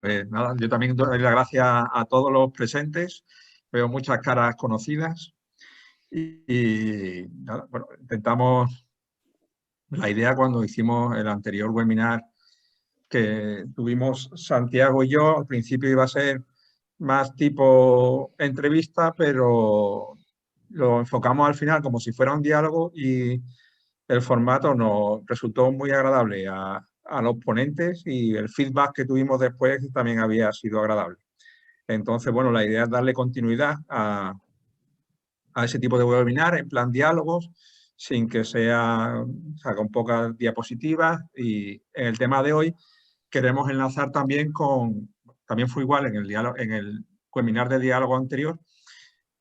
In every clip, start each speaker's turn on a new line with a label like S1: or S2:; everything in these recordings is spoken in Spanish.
S1: Nada, yo también doy las gracias a todos los presentes. Veo muchas caras conocidas y nada, bueno, intentamos, la idea cuando hicimos el anterior webinar que tuvimos Santiago y yo, al principio iba a ser más tipo entrevista, pero lo enfocamos al final como si fuera un diálogo y el formato nos resultó muy agradable a los ponentes y el feedback que tuvimos después también había sido agradable. Entonces, bueno, la idea es darle continuidad a ese tipo de webinar en plan diálogos, sin que sea, o sea, con pocas diapositivas. Y en el tema de hoy queremos enlazar también también fue igual en el diálogo, en el webinar de diálogo anterior,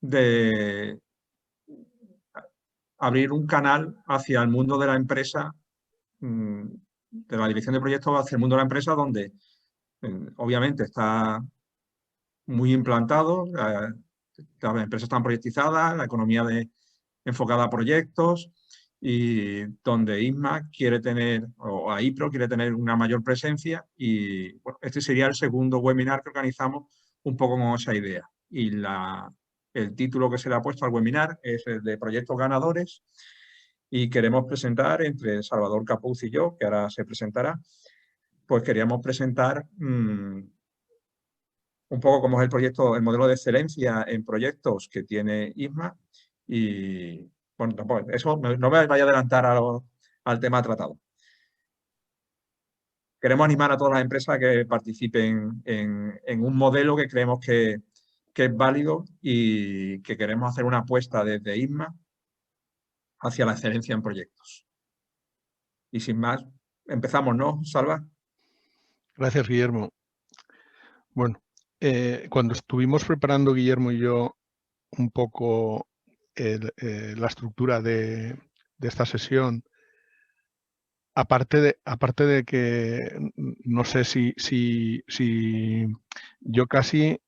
S1: de abrir un canal hacia el mundo de la empresa, de la dirección de proyectos hacia el mundo de la empresa, donde obviamente está muy implantado, las empresas están proyectizadas, la economía enfocada a proyectos y donde ISMA quiere tener, o AIPRO quiere tener una mayor presencia y bueno, este sería el segundo webinar que organizamos un poco con esa idea. Y el título que se le ha puesto al webinar es el de Proyectos Ganadores y queremos presentar entre Salvador Capuz y yo, que ahora se presentará, pues queríamos presentar un poco cómo es el proyecto, el modelo de excelencia en proyectos que tiene ISMA y, bueno, tampoco, eso no me vaya a adelantar al tema tratado. Queremos animar a todas las empresas a que participen en un modelo que creemos que es válido y que queremos hacer una apuesta desde ISMA hacia la excelencia en proyectos. Y sin más, empezamos, ¿no, Salva?
S2: Gracias, Guillermo. Bueno, cuando estuvimos preparando, Guillermo y yo, un poco la estructura de esta sesión, aparte de que no sé si yo casi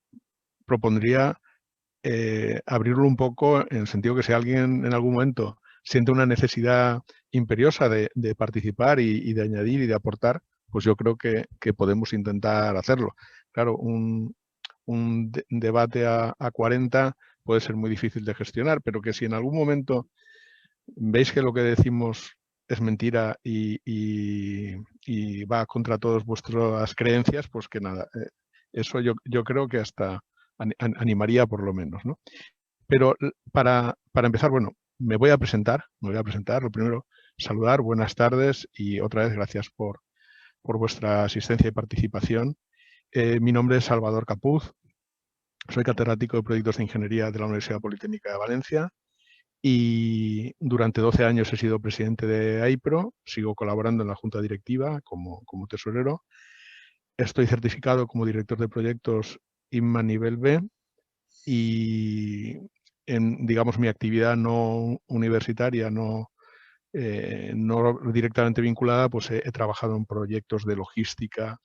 S2: propondría abrirlo un poco en el sentido que si alguien en algún momento siente una necesidad imperiosa de participar y de añadir y de aportar, pues yo creo que podemos intentar hacerlo. Claro, un debate a 40 puede ser muy difícil de gestionar, pero que si en algún momento veis que lo que decimos es mentira y va contra todas vuestras creencias, pues que nada, eso yo creo que hasta animaría por lo menos, ¿no? Pero para empezar, bueno, me voy a presentar. Lo primero, saludar, buenas tardes y otra vez gracias por vuestra asistencia y participación. Mi nombre es Salvador Capuz, soy catedrático de Proyectos de Ingeniería de la Universidad Politécnica de Valencia y durante 12 años he sido presidente de AIPRO, sigo colaborando en la junta directiva como tesorero. Estoy certificado como director de proyectos INMA nivel B y en, digamos, mi actividad no universitaria, no directamente vinculada, pues he trabajado en proyectos de logística,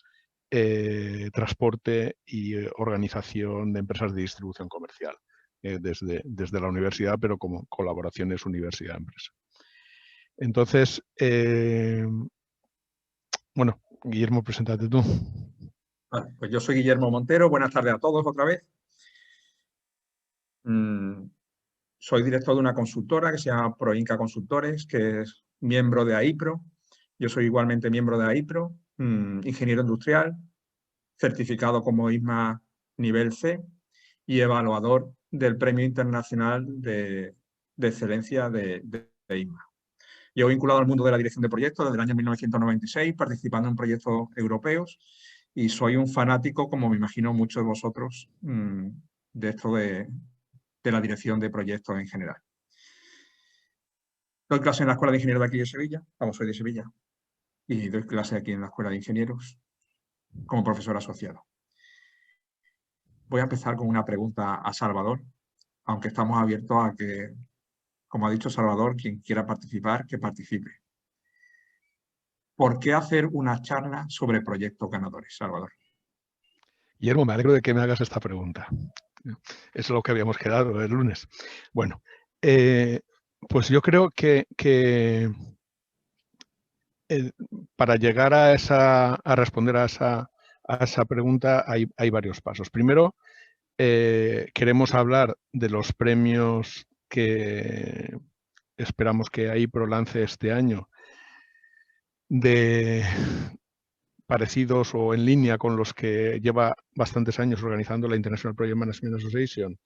S2: transporte y organización de empresas de distribución comercial, desde la universidad, pero como colaboraciones universidad-empresa. Entonces, bueno, Guillermo, preséntate tú.
S1: Vale, pues yo soy Guillermo Montero, buenas tardes a todos otra vez. Soy director de una consultora que se llama Proinca Consultores, que es miembro de AIPRO. Yo soy igualmente miembro de AIPRO, ingeniero industrial, certificado como ISMA nivel C y evaluador del Premio Internacional de Excelencia de ISMA. Llevo vinculado al mundo de la dirección de proyectos desde el año 1996, participando en proyectos europeos y soy un fanático, como me imagino muchos de vosotros, de esto de la dirección de proyectos en general. Doy clase en la Escuela de Ingenieros de aquí de Sevilla, soy de Sevilla, y doy clase aquí en la Escuela de Ingenieros como profesor asociado. Voy a empezar con una pregunta a Salvador, aunque estamos abiertos a que, como ha dicho Salvador, quien quiera participar, que participe. ¿Por qué hacer una charla sobre proyectos ganadores, Salvador?
S2: Guillermo, me alegro de que me hagas esta pregunta. Es lo que habíamos quedado el lunes. Bueno, pues yo creo que para llegar a responder a a esa pregunta hay varios pasos. Primero, queremos hablar de los premios que esperamos que AIPRO lance este año, de parecidos o en línea con los que lleva bastantes años organizando la International Project Management Association,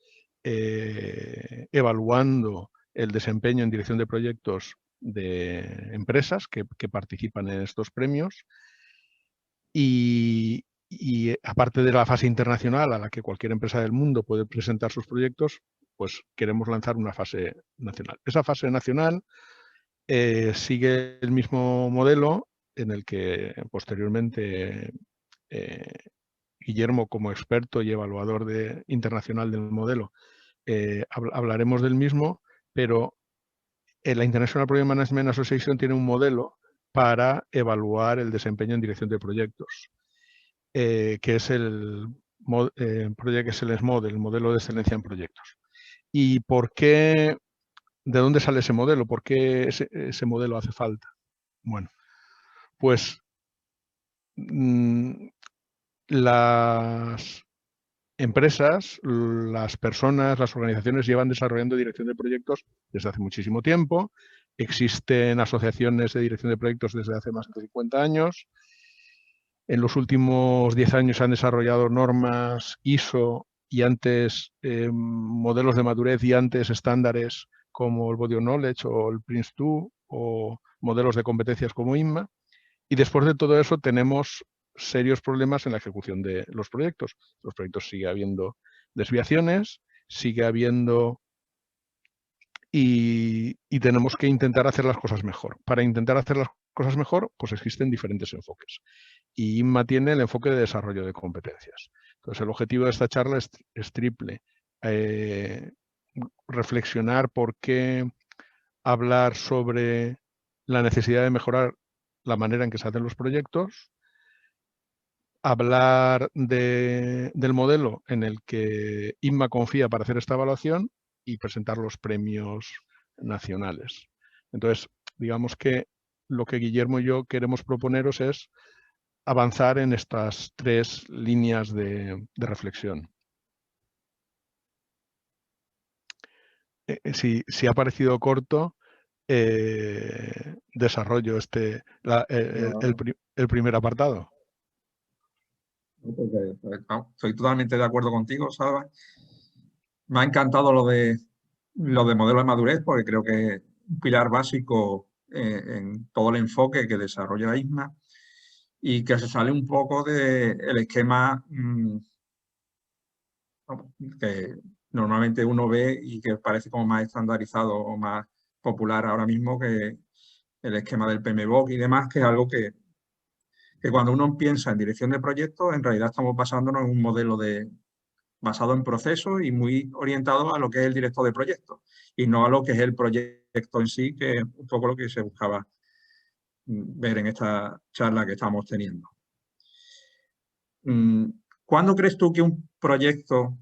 S2: evaluando el desempeño en dirección de proyectos de empresas que participan en estos premios. Y aparte de la fase internacional a la que cualquier empresa del mundo puede presentar sus proyectos, pues queremos lanzar una fase nacional. Esa fase nacional sigue el mismo modelo en el que posteriormente Guillermo, como experto y evaluador internacional del modelo, hablaremos del mismo, pero la International Project Management Association tiene un modelo para evaluar el desempeño en dirección de proyectos, que es el Project Excellence Model, el modelo de excelencia en proyectos. ¿Y por qué? ¿De dónde sale ese modelo? ¿Por qué ese modelo hace falta? Bueno, pues las empresas, las personas, las organizaciones llevan desarrollando dirección de proyectos desde hace muchísimo tiempo. Existen asociaciones de dirección de proyectos desde hace más de 50 años. En los últimos 10 años se han desarrollado normas ISO y antes modelos de madurez y antes estándares como el Body of Knowledge o el Prince2 o modelos de competencias como INMA. Y después de todo eso tenemos serios problemas en la ejecución de los proyectos. Los proyectos sigue habiendo desviaciones, sigue habiendo y tenemos que intentar hacer las cosas mejor. Para intentar hacer las cosas mejor, pues existen diferentes enfoques. Y INMA tiene el enfoque de desarrollo de competencias. Entonces, el objetivo de esta charla es triple. Reflexionar por qué hablar sobre la necesidad de mejorar la manera en que se hacen los proyectos, hablar del modelo en el que INMA confía para hacer esta evaluación y presentar los premios nacionales. Entonces, digamos que lo que Guillermo y yo queremos proponeros es avanzar en estas 3 líneas de reflexión. Si ha parecido corto, desarrollo el primer apartado.
S1: Estoy totalmente de acuerdo contigo, Salva. Me ha encantado lo de modelo de madurez, porque creo que es un pilar básico en todo el enfoque que desarrolla ISMA y que se sale un poco del esquema que normalmente uno ve y que parece como más estandarizado o más popular ahora mismo, que el esquema del PMBOK y demás, que es algo que cuando uno piensa en dirección de proyectos, en realidad estamos basándonos en un modelo basado en procesos y muy orientado a lo que es el director de proyectos y no a lo que es el proyecto en sí, que es un poco lo que se buscaba ver en esta charla que estamos teniendo. ¿Cuándo crees tú que un proyecto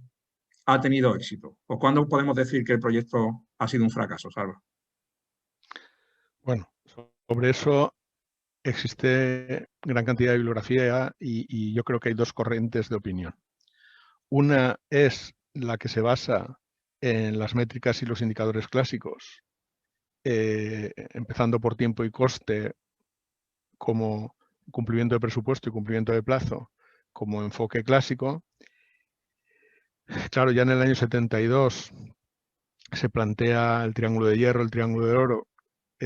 S1: ha tenido éxito? ¿O cuándo podemos decir que el proyecto ha sido un fracaso, Salva?
S2: Bueno, sobre eso existe gran cantidad de bibliografía y yo creo que hay 2 corrientes de opinión. Una es la que se basa en las métricas y los indicadores clásicos, empezando por tiempo y coste como cumplimiento de presupuesto y cumplimiento de plazo como enfoque clásico. Claro, ya en el año 72 se plantea el triángulo de hierro, el triángulo de oro.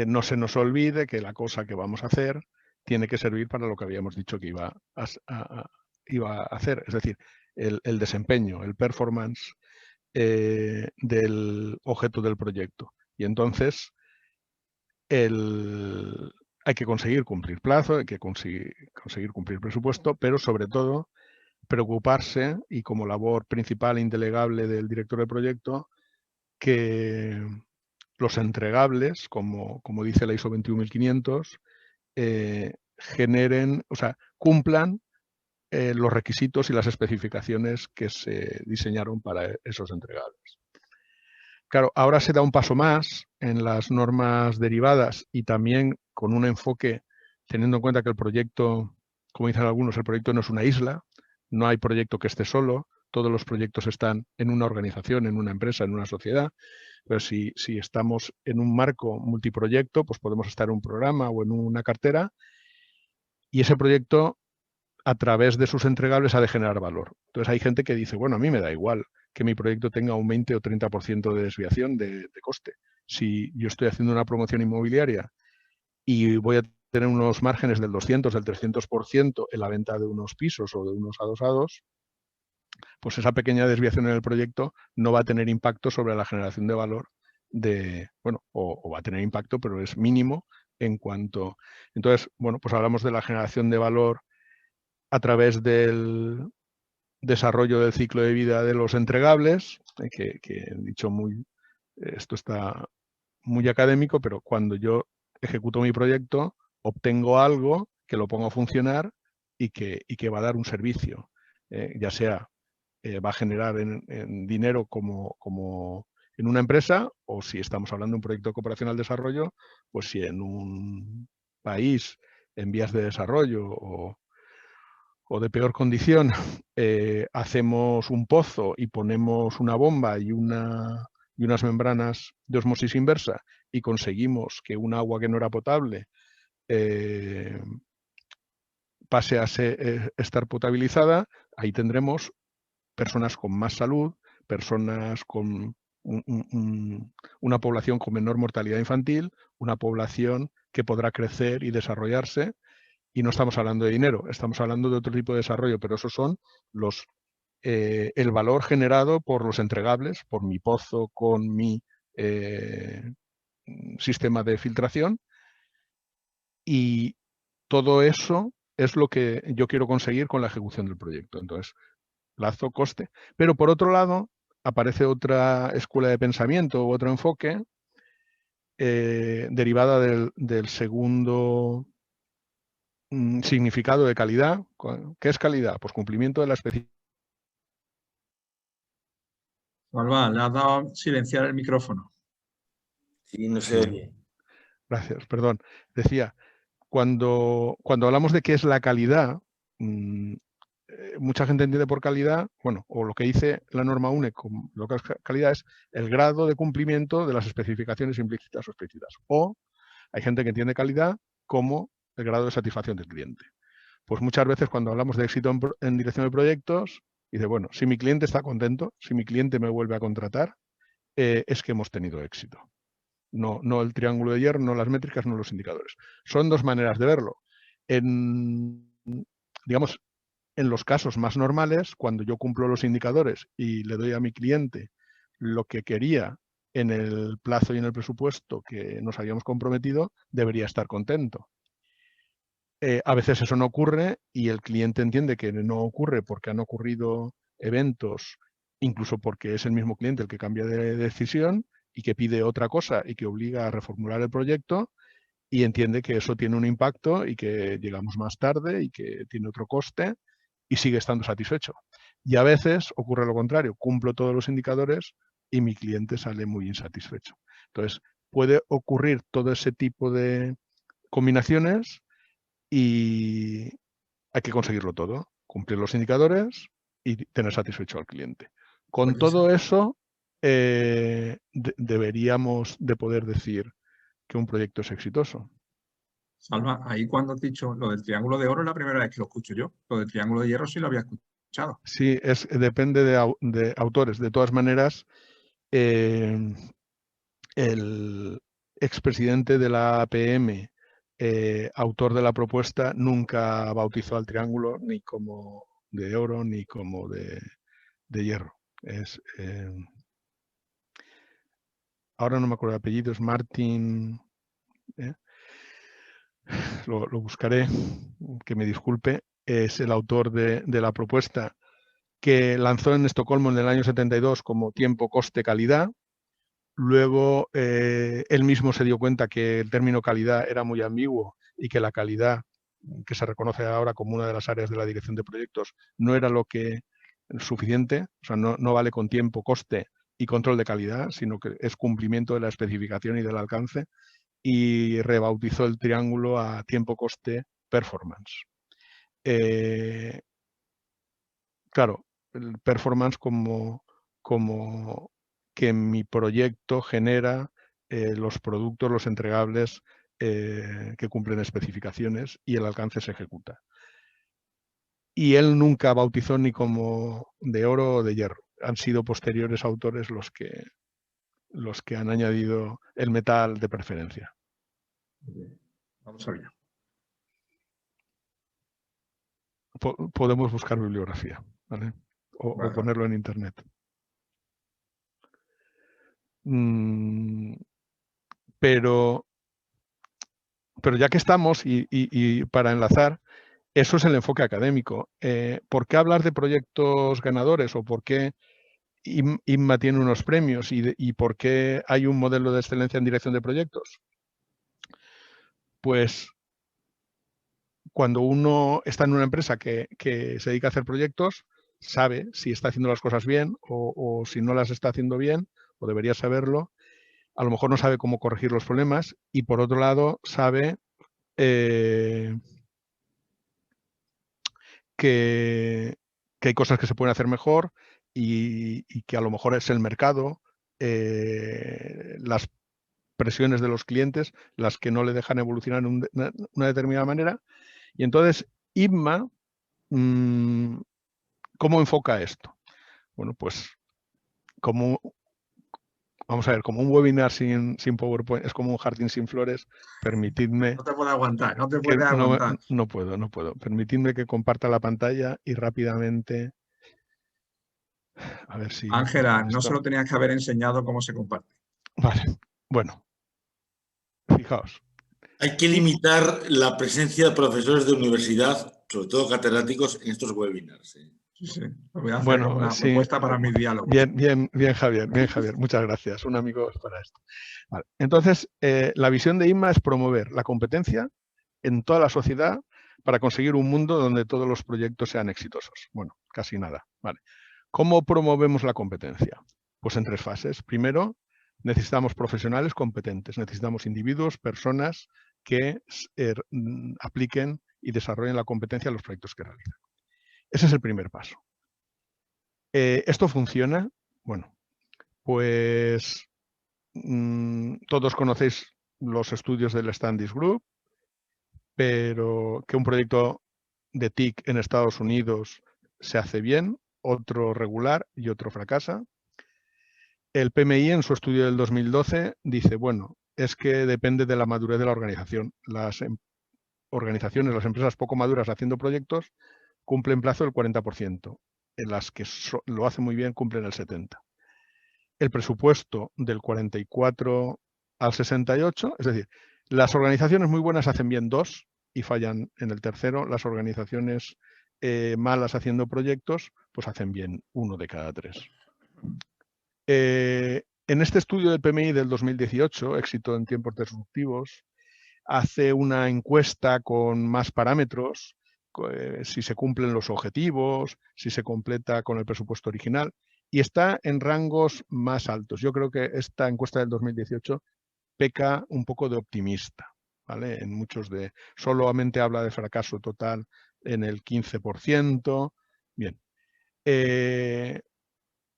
S2: No se nos olvide que la cosa que vamos a hacer tiene que servir para lo que habíamos dicho que iba a hacer, es decir, el desempeño, el performance del objeto del proyecto. Y entonces hay que conseguir cumplir plazo, hay que conseguir cumplir presupuesto, pero sobre todo preocuparse, y como labor principal e indelegable del director de proyecto, que los entregables, como dice la ISO 21500, cumplan los requisitos y las especificaciones que se diseñaron para esos entregables. Claro, ahora se da un paso más en las normas derivadas y también con un enfoque teniendo en cuenta que el proyecto como dicen algunos, el proyecto no es una isla, no hay proyecto que esté solo, todos los proyectos están en una organización, en una empresa, en una sociedad, pero si estamos en un marco multiproyecto, pues podemos estar en un programa o en una cartera y ese proyecto, a través de sus entregables, ha de generar valor. Entonces hay gente que dice, bueno, a mí me da igual que mi proyecto tenga un 20 o 30% de desviación de coste. Si yo estoy haciendo una promoción inmobiliaria y voy a tener unos márgenes del 200, del 300% en la venta de unos pisos o de unos adosados, pues esa pequeña desviación en el proyecto no va a tener impacto sobre la generación de valor o va a tener impacto, pero es mínimo en cuanto... Entonces, bueno, pues hablamos de la generación de valor a través del desarrollo del ciclo de vida de los entregables, que he dicho esto está muy académico, pero cuando yo ejecuto mi proyecto, obtengo algo que lo pongo a funcionar y que va a dar un servicio, ya sea va a generar en dinero como en una empresa, o si estamos hablando de un proyecto de cooperación al desarrollo, pues si en un país en vías de desarrollo o de peor condición hacemos un pozo y ponemos una bomba y unas membranas de osmosis inversa y conseguimos que un agua que no era potable pase a estar potabilizada, ahí tendremos personas con más salud, personas con una población con menor mortalidad infantil, una población que podrá crecer y desarrollarse. Y no estamos hablando de dinero, estamos hablando de otro tipo de desarrollo, pero esos son el valor generado por los entregables, por mi pozo, con mi sistema de filtración. Y todo eso es lo que yo quiero conseguir con la ejecución del proyecto. Entonces, plazo, coste. Pero por otro lado, aparece otra escuela de pensamiento u otro enfoque derivada del segundo significado de calidad. ¿Qué es calidad? Pues cumplimiento de la especificación.
S1: Salva, le has dado silenciar el micrófono.
S3: Sí, no se oye.
S2: Gracias, perdón. Decía, cuando hablamos de qué es la calidad, mucha gente entiende por calidad, o lo que dice la norma UNE con lo que es calidad es el grado de cumplimiento de las especificaciones implícitas o explícitas. O hay gente que entiende calidad como el grado de satisfacción del cliente. Pues muchas veces cuando hablamos de éxito en dirección de proyectos, dice, bueno, si mi cliente está contento, si mi cliente me vuelve a contratar, es que hemos tenido éxito. No el triángulo de hierro, no las métricas, no los indicadores. Son dos maneras de verlo. Digamos, en los casos más normales, cuando yo cumplo los indicadores y le doy a mi cliente lo que quería en el plazo y en el presupuesto que nos habíamos comprometido, debería estar contento. A veces eso no ocurre y el cliente entiende que no ocurre porque han ocurrido eventos, incluso porque es el mismo cliente el que cambia de decisión y que pide otra cosa y que obliga a reformular el proyecto, y entiende que eso tiene un impacto y que llegamos más tarde y que tiene otro coste y sigue estando satisfecho. Y a veces ocurre lo contrario, cumplo todos los indicadores y mi cliente sale muy insatisfecho. Entonces, puede ocurrir todo ese tipo de combinaciones y hay que conseguirlo todo, cumplir los indicadores y tener satisfecho al cliente. Con todo eso, deberíamos de poder decir que un proyecto es exitoso.
S1: Salva, ahí cuando has dicho lo del triángulo de oro es la primera vez que lo escucho yo. Lo del triángulo de hierro sí lo había escuchado.
S2: Sí, depende de autores. De todas maneras, el expresidente de la APM, autor de la propuesta, nunca bautizó al triángulo ni como de oro ni como de hierro. Ahora no me acuerdo el apellido, es Martin. Lo buscaré, que me disculpe. Es el autor de la propuesta que lanzó en Estocolmo en el año 72 como tiempo, coste, calidad. Luego él mismo se dio cuenta que el término calidad era muy ambiguo y que la calidad, que se reconoce ahora como una de las áreas de la dirección de proyectos, no era lo que suficiente, o sea, no vale con tiempo, coste y control de calidad, sino que es cumplimiento de la especificación y del alcance, y rebautizó el triángulo a tiempo, coste, performance. claro, el performance como que mi proyecto genera los productos, los entregables que cumplen especificaciones y el alcance se ejecuta. Y él nunca bautizó ni como de oro o de hierro. Han sido posteriores autores los que han añadido el metal de preferencia.
S1: Vamos a ver.
S2: Podemos buscar bibliografía, ¿vale? O ponerlo en internet. Pero ya que estamos, y para enlazar, eso es el enfoque académico. ¿Por qué hablar de proyectos ganadores o por qué INMA tiene unos premios y por qué hay un modelo de excelencia en dirección de proyectos? Pues cuando uno está en una empresa que se dedica a hacer proyectos, sabe si está haciendo las cosas bien o si no las está haciendo bien, o debería saberlo. A lo mejor no sabe cómo corregir los problemas y, por otro lado, sabe que hay cosas que se pueden hacer mejor y que a lo mejor es el mercado, las presiones de los clientes, las que no le dejan evolucionar de una determinada manera. Y entonces, INMA, ¿cómo enfoca esto? Bueno, pues vamos a ver, como un webinar sin PowerPoint es como un jardín sin flores. Permitidme...
S1: No te puedes aguantar, no te puedes aguantar.
S2: No puedo. Permitidme que comparta la pantalla y rápidamente... A ver si...
S1: Ángela, no se lo tenías que haber enseñado cómo se comparte.
S2: Vale, bueno. Fijaos.
S3: Hay que limitar la presencia de profesores de universidad, sobre todo catedráticos, en estos webinars.
S1: Sí. Lo voy a hacer como una propuesta para mis diálogos.
S2: Bien, Javier. Muchas gracias. Un amigo para esto. Vale. Entonces, la visión de INMA es promover la competencia en toda la sociedad para conseguir un mundo donde todos los proyectos sean exitosos. Bueno, casi nada. Vale. ¿Cómo promovemos la competencia? Pues en 3 fases. Primero, necesitamos profesionales competentes. Necesitamos individuos, personas que apliquen y desarrollen la competencia en los proyectos que realizan. Ese es el primer paso. ¿Esto funciona? Bueno, pues todos conocéis los estudios del Standish Group, pero que un proyecto de TIC en Estados Unidos se hace bien, otro regular y otro fracasa. El PMI en su estudio del 2012 dice, bueno, es que depende de la madurez de la organización. Las organizaciones, las empresas poco maduras haciendo proyectos, cumplen plazo del 40%. En las que lo hacen muy bien cumplen el 70%. El presupuesto del 44 al 68, es decir, las organizaciones muy buenas hacen bien 2 y fallan en el tercero. Las organizaciones malas haciendo proyectos, pues hacen bien 1 de cada 3. En este estudio del PMI del 2018, Éxito en tiempos disruptivos, hace una encuesta con más parámetros, si se cumplen los objetivos, si se completa con el presupuesto original, y está en rangos más altos. Yo creo que esta encuesta del 2018 peca un poco de optimista, ¿vale? En muchos solamente habla de fracaso total en el 15%. Bien.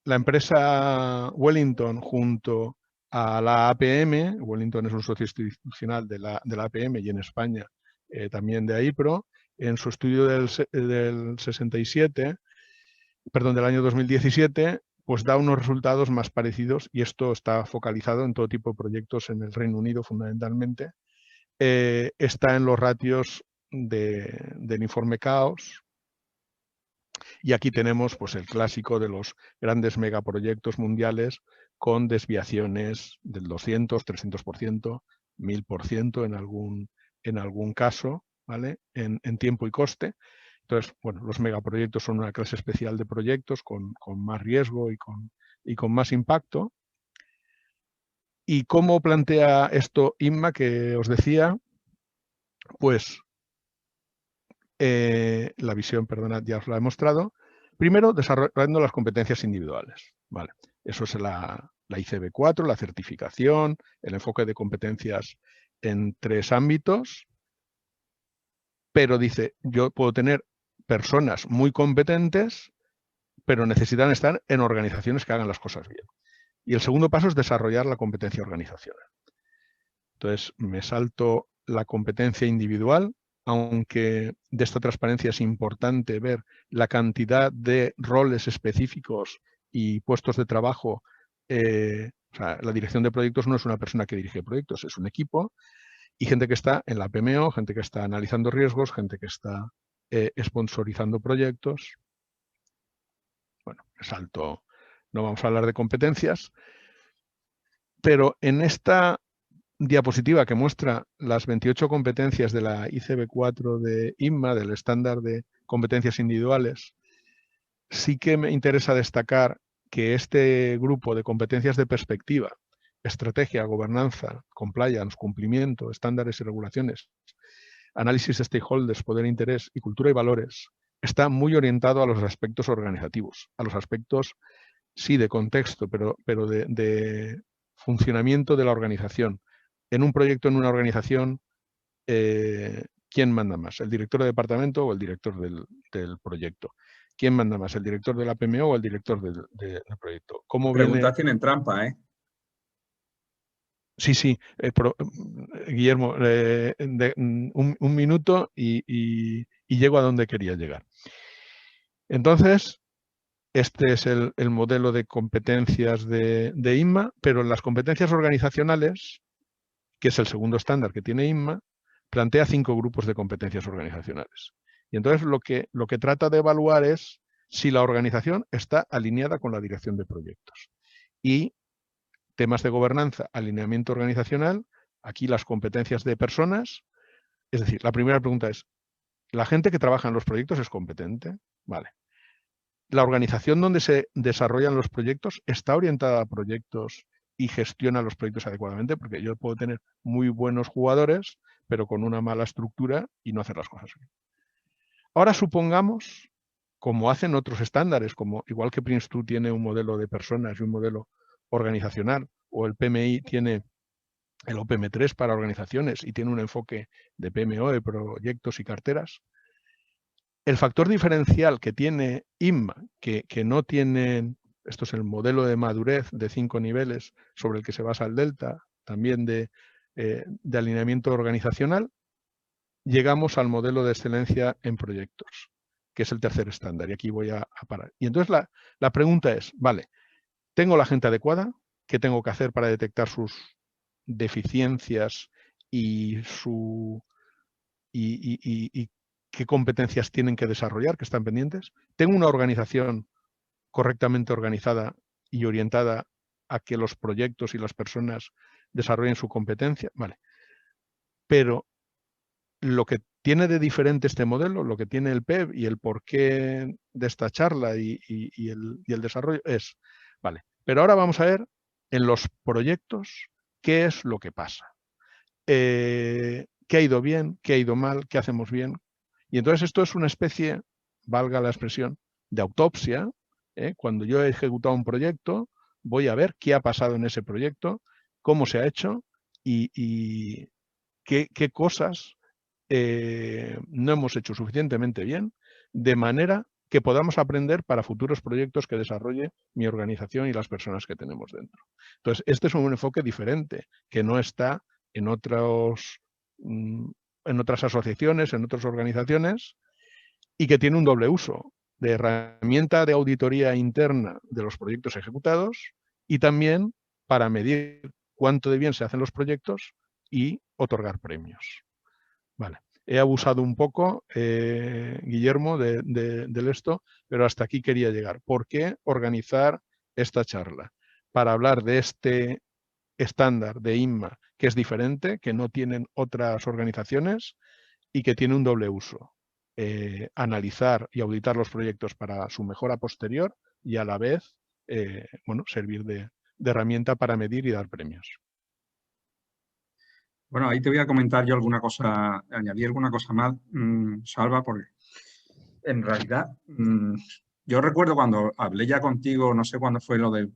S2: La empresa Wellington junto a la APM, Wellington es un socio institucional de la APM y en España también de AIPRO, en su estudio del año 2017, pues da unos resultados más parecidos, y esto está focalizado en todo tipo de proyectos en el Reino Unido fundamentalmente. Está en los ratios del informe CAOS. Y aquí tenemos pues, el clásico de los grandes megaproyectos mundiales con desviaciones del 200, 300%, 1000% en algún caso, ¿vale? En tiempo y coste. Entonces, bueno, los megaproyectos son una clase especial de proyectos con más riesgo y con más impacto. ¿Y cómo plantea esto INMA, que os decía? Pues la visión, perdonad, ya os la he mostrado. Primero, desarrollando las competencias individuales. Vale. Eso es la ICB4, la certificación, el enfoque de competencias en 3 ámbitos. Pero dice, yo puedo tener personas muy competentes, pero necesitan estar en organizaciones que hagan las cosas bien. Y el segundo paso es desarrollar la competencia organizacional. Entonces, me salto la competencia individual, aunque de esta transparencia es importante ver la cantidad de roles específicos y puestos de trabajo. O sea, la dirección de proyectos no es una persona que dirige proyectos, es un equipo y gente que está en la PMO, gente que está analizando riesgos, gente que está sponsorizando proyectos. Bueno, me salto, no vamos a hablar de competencias, pero en esta diapositiva que muestra las 28 competencias de la ICB4 de INMA, del estándar de competencias individuales, sí que me interesa destacar que este grupo de competencias de perspectiva, estrategia, gobernanza, compliance, cumplimiento, estándares y regulaciones, análisis de stakeholders, poder e interés y cultura y valores, está muy orientado a los aspectos organizativos, a los aspectos, sí, de contexto, pero de funcionamiento de la organización. En un proyecto, en una organización, ¿quién manda más? ¿El director de departamento o el director del proyecto? ¿Quién manda más? ¿El director de la PMO o el director del proyecto? ¿Cómo
S1: Preguntas
S2: viene?
S1: tienen trampa, ¿eh?
S2: Sí, Guillermo, un minuto y llego a donde quería llegar. Entonces, este es el modelo de competencias de INMA, pero en las competencias organizacionales, que es el segundo estándar que tiene INMA, plantea 5 grupos de competencias organizacionales. Y entonces lo que trata de evaluar es si la organización está alineada con la dirección de proyectos. Y temas de gobernanza, alineamiento organizacional, aquí las competencias de personas. Es decir, la primera pregunta es, ¿la gente que trabaja en los proyectos es competente? Vale. ¿La organización donde se desarrollan los proyectos está orientada a proyectos y gestiona los proyectos adecuadamente? Porque yo puedo tener muy buenos jugadores, pero con una mala estructura y no hacer las cosas bien. Ahora supongamos, como hacen otros estándares, como igual que Prince2 tiene un modelo de personas y un modelo organizacional, o el PMI tiene el OPM3 para organizaciones y tiene un enfoque de PMO, de proyectos y carteras. El factor diferencial que tiene INMA, que no tienen, esto es el modelo de madurez de 5 niveles sobre el que se basa el Delta, también de alineamiento organizacional, llegamos al modelo de excelencia en proyectos, que es el tercer estándar, y aquí voy a parar. Y entonces la pregunta es, vale, ¿tengo la gente adecuada? ¿Qué tengo que hacer para detectar sus deficiencias y qué competencias tienen que desarrollar, que están pendientes? ¿Tengo una organización correctamente organizada y orientada a que los proyectos y las personas desarrollen su competencia? Vale. Pero lo que tiene de diferente este modelo, lo que tiene el PEB y el porqué de esta charla y el desarrollo es, vale, pero ahora vamos a ver en los proyectos qué es lo que pasa. ¿Qué ha ido bien? ¿Qué ha ido mal? ¿Qué hacemos bien? Y entonces esto es una especie, valga la expresión, de autopsia. Cuando yo he ejecutado un proyecto, voy a ver qué ha pasado en ese proyecto, cómo se ha hecho y qué cosas no hemos hecho suficientemente bien, de manera que podamos aprender para futuros proyectos que desarrolle mi organización y las personas que tenemos dentro. Entonces, este es un enfoque diferente, que no está en otras asociaciones, en otras organizaciones, y que tiene un doble uso, de herramienta de auditoría interna de los proyectos ejecutados y también para medir cuánto de bien se hacen los proyectos y otorgar premios. Vale. He abusado un poco, Guillermo, del esto, pero hasta aquí quería llegar. ¿Por qué organizar esta charla? Para hablar de este estándar de INMA, que es diferente, que no tienen otras organizaciones y que tiene un doble uso. Analizar y auditar los proyectos para su mejora posterior y a la vez servir de herramienta para medir y dar premios.
S1: Bueno, ahí te voy a comentar yo alguna cosa, añadir alguna cosa más, Salva, porque en realidad yo recuerdo cuando hablé ya contigo, no sé cuándo fue lo del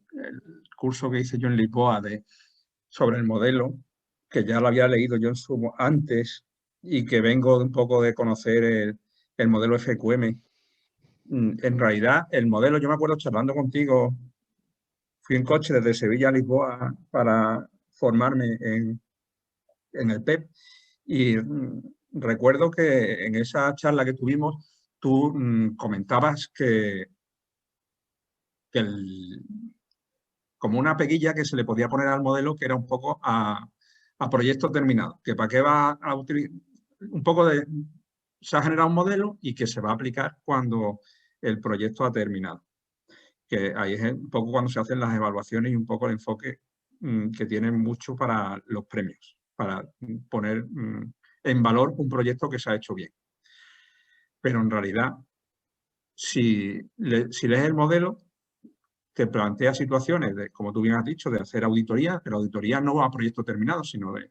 S1: curso que hice yo en Lisboa sobre el modelo, que ya lo había leído yo antes y que vengo un poco de conocer el modelo FQM. En realidad, el modelo, yo me acuerdo charlando contigo, fui en coche desde Sevilla a Lisboa para formarme en el PEP y recuerdo que en esa charla que tuvimos tú comentabas que como una peguilla que se le podía poner al modelo que era un poco a proyectos terminados, que para qué va a utilizar un poco de... Se ha generado un modelo y que se va a aplicar cuando el proyecto ha terminado. Que ahí es un poco cuando se hacen las evaluaciones y un poco el enfoque que tienen mucho para los premios, para poner en valor un proyecto que se ha hecho bien. Pero en realidad, si lees el modelo, te plantea situaciones, de, como tú bien has dicho, de hacer auditoría, pero auditoría no va a proyecto terminado, sino de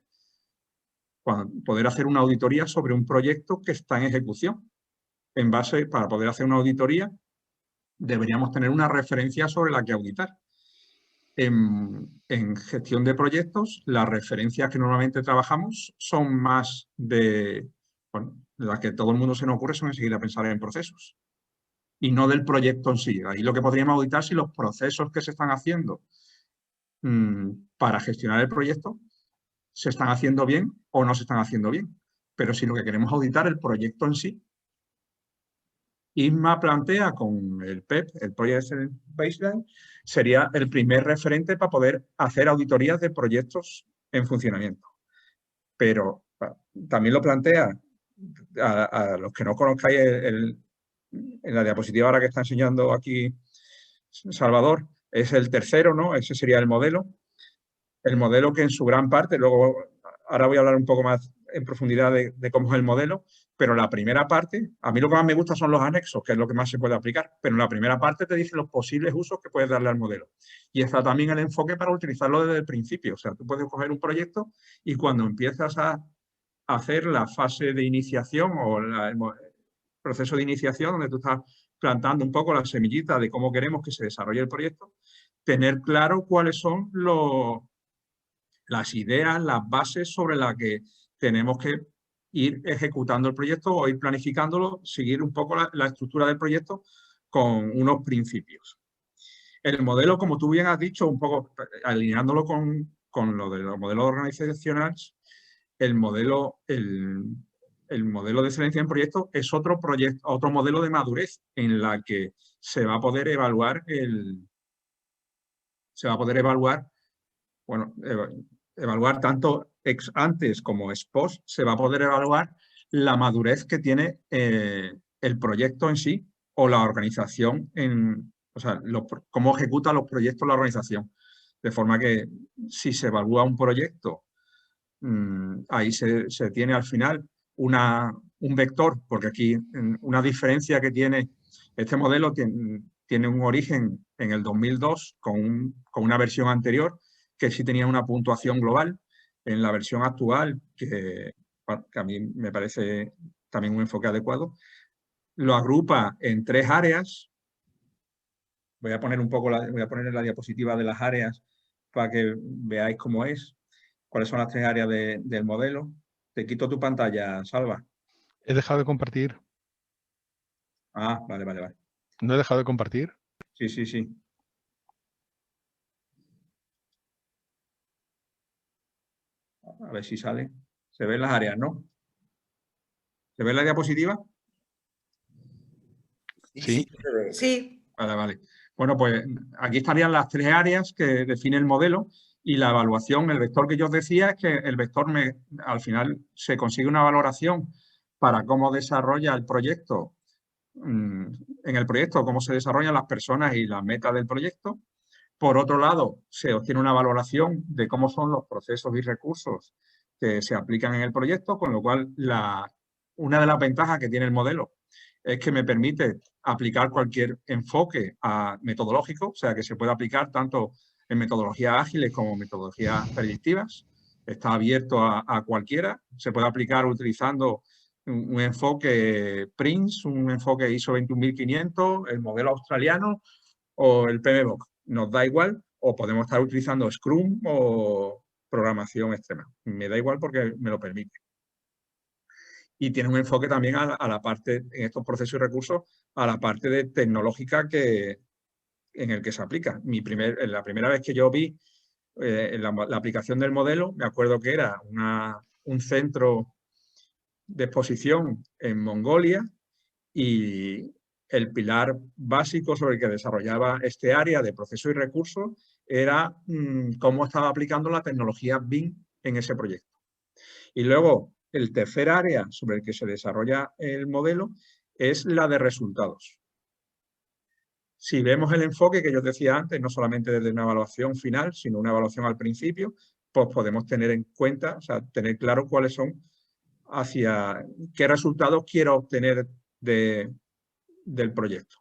S1: poder hacer una auditoría sobre un proyecto que está en ejecución. En base, para poder hacer una auditoría, deberíamos tener una referencia sobre la que auditar. En gestión de proyectos, las referencias que normalmente trabajamos son más de, bueno, las que todo el mundo se nos ocurre son enseguida pensar en procesos y no del proyecto en sí. Ahí lo que podríamos auditar si los procesos que se están haciendo para gestionar el proyecto se están haciendo bien o no se están haciendo bien. Pero si lo que queremos auditar el proyecto en sí, ISMA plantea con el PEP, el Project Baseline, sería el primer referente para poder hacer auditorías de proyectos en funcionamiento. Pero también lo plantea, a los que no conozcáis en la diapositiva ahora que está enseñando aquí Salvador, es el tercero, ¿no? Ese sería el modelo. El modelo que en su gran parte, luego ahora voy a hablar un poco más en profundidad de cómo es el modelo, pero la primera parte, a mí lo que más me gusta son los anexos, que es lo que más se puede aplicar, pero en la primera parte te dice los posibles usos que puedes darle al modelo. Y está también el enfoque para utilizarlo desde el principio. O sea, tú puedes coger un proyecto y cuando empiezas a hacer la fase de iniciación o el proceso de iniciación, donde tú estás plantando un poco la semillita de cómo queremos que se desarrolle el proyecto, tener claro cuáles son las ideas, las bases sobre las que tenemos que ir ejecutando el proyecto o ir planificándolo, seguir un poco la estructura del proyecto con unos principios. El modelo, como tú bien has dicho, un poco alineándolo con lo de los modelos organizacionales, el modelo de excelencia en proyectos es otro modelo de madurez en la que se va a poder evaluar bueno, evaluar tanto ex antes como ex post, se va a poder evaluar la madurez que tiene el proyecto en sí o la organización, o sea, cómo ejecuta los proyectos la organización. De forma que si se evalúa un proyecto, ahí se tiene al final un vector, porque aquí una diferencia que tiene este modelo tiene un origen en el 2002 con una versión anterior que sí tenía una puntuación global. En la versión actual, que a mí me parece también un enfoque adecuado, lo agrupa en 3 áreas. Voy a poner en la diapositiva de las áreas para que veáis cómo es, cuáles son las 3 áreas del modelo. Te quito tu pantalla, Salva.
S2: He dejado de compartir.
S1: Ah, vale.
S2: ¿No he dejado de compartir?
S1: Sí. A ver si sale. Se ven las áreas, ¿no? ¿Se ve la diapositiva?
S2: Sí.
S4: Sí.
S1: Vale. Bueno, pues aquí estarían las 3 áreas que define el modelo y la evaluación. El vector que yo os decía es que el vector al final se consigue una valoración para cómo desarrolla el proyecto, en el proyecto, cómo se desarrollan las personas y las metas del proyecto. Por otro lado, se obtiene una valoración de cómo son los procesos y recursos que se aplican en el proyecto, con lo cual una de las ventajas que tiene el modelo es que me permite aplicar cualquier enfoque metodológico, o sea, que se puede aplicar tanto en metodologías ágiles como metodologías predictivas. Está abierto a cualquiera. Se puede aplicar utilizando un enfoque PRINCE, un enfoque ISO 21500, el modelo australiano o el PMBOK. Nos da igual, o podemos estar utilizando Scrum o programación extrema. Me da igual porque me lo permite. y tiene un enfoque también a la parte, en estos procesos y recursos, a la parte de tecnológica en el que se aplica. La primera vez que yo vi la aplicación del modelo, me acuerdo que era un centro de exposición en Mongolia y el pilar básico sobre el que desarrollaba este área de procesos y recursos era cómo estaba aplicando la tecnología BIM en ese proyecto. Y luego, el tercer área sobre el que se desarrolla el modelo es la de resultados. Si vemos el enfoque que yo decía antes, no solamente desde una evaluación final, sino una evaluación al principio, pues podemos tener en cuenta, o sea, tener claro cuáles son hacia qué resultados quiero obtener del proyecto.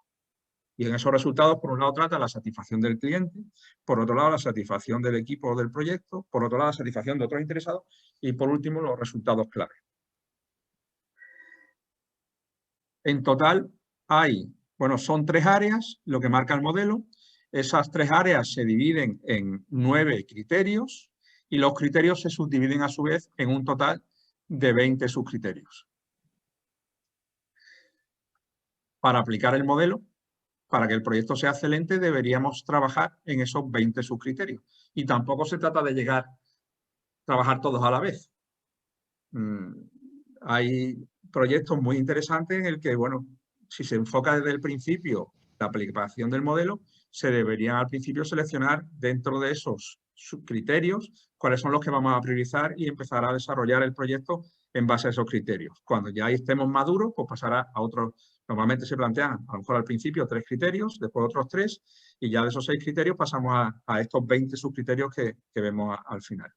S1: Y en esos resultados, por un lado, trata la satisfacción del cliente, por otro lado, la satisfacción del equipo del proyecto, por otro lado, la satisfacción de otros interesados y, por último, los resultados clave. En total son 3 áreas lo que marca el modelo. Esas 3 áreas se dividen en 9 criterios y los criterios se subdividen a su vez en un total de 20 subcriterios. Para aplicar el modelo, para que el proyecto sea excelente, deberíamos trabajar en esos 20 subcriterios. Y tampoco se trata de trabajar todos a la vez. Hay proyectos muy interesantes en el que, si se enfoca desde el principio la aplicación del modelo, se deberían al principio seleccionar dentro de esos criterios cuáles son los que vamos a priorizar y empezar a desarrollar el proyecto en base a esos criterios. Cuando ya estemos maduros, pues pasará a otros. Normalmente se plantean, a lo mejor al principio, 3 criterios, después otros 3, y ya de esos 6 criterios pasamos a estos 20 subcriterios que vemos al final.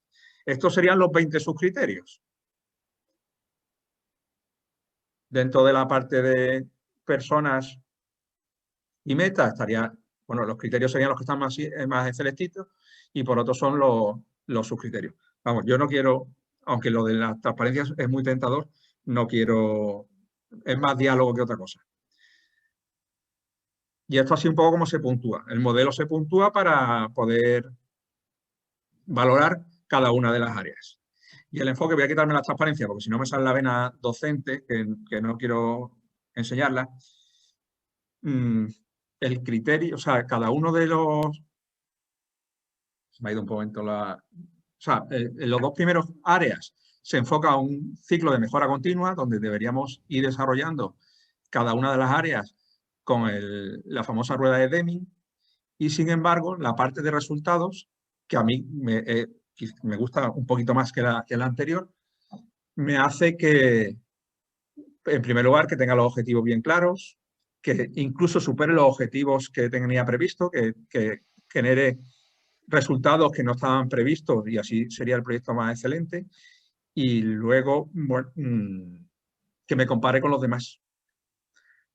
S1: Estos serían los 20 subcriterios. Dentro de la parte de personas y metas estaría, los criterios serían los que están más celestitos y por otro son los subcriterios. Vamos, yo no quiero, aunque lo de la transparencia es muy tentador, no quiero, es más diálogo que otra cosa. Y esto así un poco como se puntúa. El modelo se puntúa para poder valorar cada una de las áreas. Y el enfoque, voy a quitarme la transparencia porque si no me sale la vena docente, que no quiero enseñarla. El criterio, o sea, cada uno de los... Se me ha ido un momento la... O sea, en los 2 primeros áreas se enfoca un ciclo de mejora continua donde deberíamos ir desarrollando cada una de las áreas con la famosa rueda de Deming. Y sin embargo, la parte de resultados, que a mí me gusta un poquito más que la anterior, me hace que, en primer lugar, que tenga los objetivos bien claros, que incluso supere los objetivos que tenía previsto, que genere resultados que no estaban previstos y así sería el proyecto más excelente. Y luego, que me compare con los demás.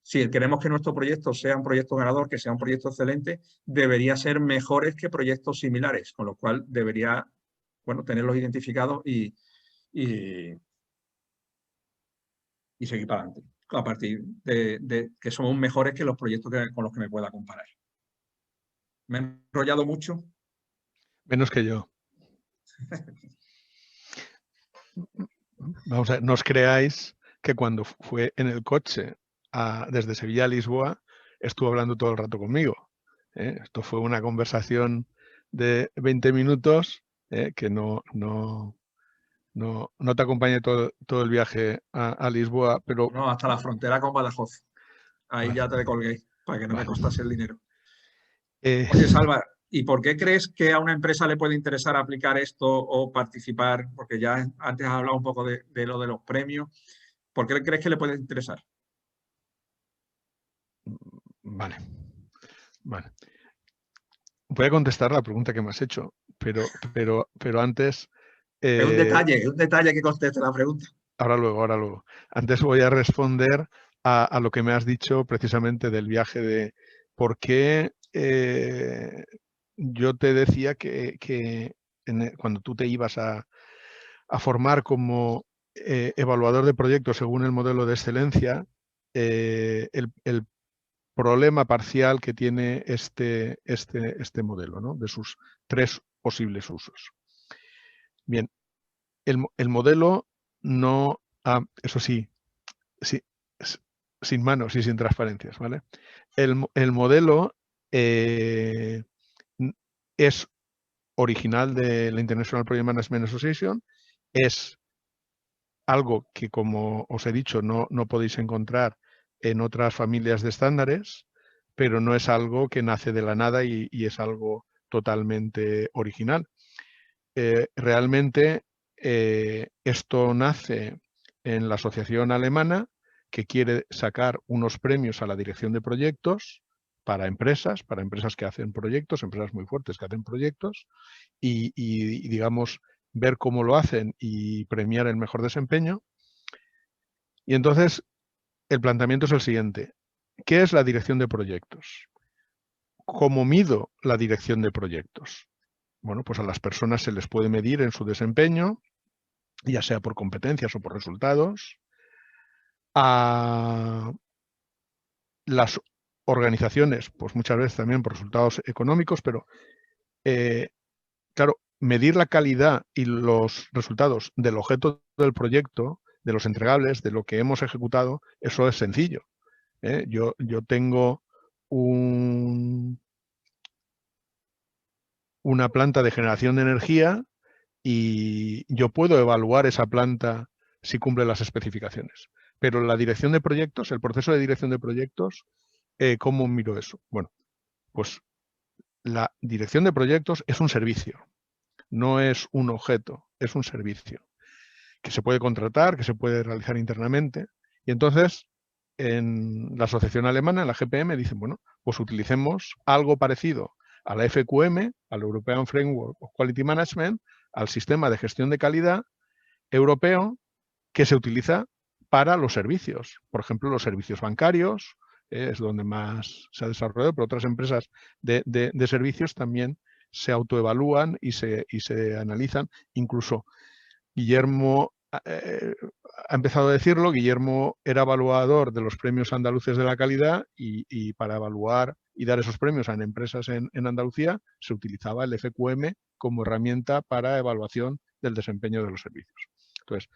S1: Si queremos que nuestro proyecto sea un proyecto ganador, que sea un proyecto excelente, debería ser mejores que proyectos similares, con lo cual debería, tenerlos identificados y seguir para adelante, a partir de que somos mejores que los proyectos con los que me pueda comparar. ¿Me he enrollado mucho?
S2: Menos que yo. Vamos a ver, no os creáis que cuando fue en el coche desde Sevilla a Lisboa, estuvo hablando todo el rato conmigo. Esto fue una conversación de 20 minutos que no te acompañé todo el viaje a Lisboa, pero...
S1: No, hasta la frontera con Badajoz. Ahí vale. Ya te colgué, para que no me costase el dinero. Oye, Salva, ¿y por qué crees que a una empresa le puede interesar aplicar esto o participar? Porque ya antes has hablado un poco de lo de los premios. ¿Por qué crees que le puede interesar?
S2: Vale. Voy a contestar la pregunta que me has hecho, pero antes...
S1: Es un detalle que conteste la pregunta.
S2: Ahora luego. Antes voy a responder a lo que me has dicho precisamente del viaje de por qué yo te decía que cuando tú te ibas a formar como evaluador de proyectos según el modelo de excelencia, el problema parcial que tiene este modelo, ¿no? De sus 3 posibles usos. Bien, el modelo no, eso sí, sin manos y sin transparencias, ¿vale? El modelo es original de la International Project Management Association, es algo que, como os he dicho, no podéis encontrar en otras familias de estándares, pero no es algo que nace de la nada y es algo totalmente original. Realmente esto nace en la asociación alemana, que quiere sacar unos premios a la dirección de proyectos para empresas que hacen proyectos, empresas muy fuertes que hacen proyectos, y digamos, ver cómo lo hacen y premiar el mejor desempeño. Y entonces el planteamiento es el siguiente: ¿qué es la dirección de proyectos? ¿Cómo mido la dirección de proyectos? Bueno, pues a las personas se les puede medir en su desempeño, ya sea por competencias o por resultados. A las organizaciones, pues muchas veces también por resultados económicos, pero claro, medir la calidad y los resultados del objeto del proyecto, de los entregables, de lo que hemos ejecutado, eso es sencillo. Yo tengo una planta de generación de energía y yo puedo evaluar esa planta si cumple las especificaciones. Pero la dirección de proyectos, el proceso de dirección de proyectos, ¿cómo miro eso? Bueno, pues la dirección de proyectos es un servicio, no es un objeto, es un servicio que se puede contratar, que se puede realizar internamente. Y entonces, en la asociación alemana, en la GPM, dicen, bueno, pues utilicemos algo parecido a la FQM, al European Framework of Quality Management, al sistema de gestión de calidad europeo que se utiliza para los servicios. Por ejemplo, los servicios bancarios, es donde más se ha desarrollado, pero otras empresas de servicios también se autoevalúan y se analizan. Incluso Guillermo ha empezado a decirlo, Guillermo era evaluador de los premios andaluces de la calidad y para evaluar y dar esos premios a empresas en Andalucía se utilizaba el FQM como herramienta para evaluación del desempeño de los servicios. Entonces,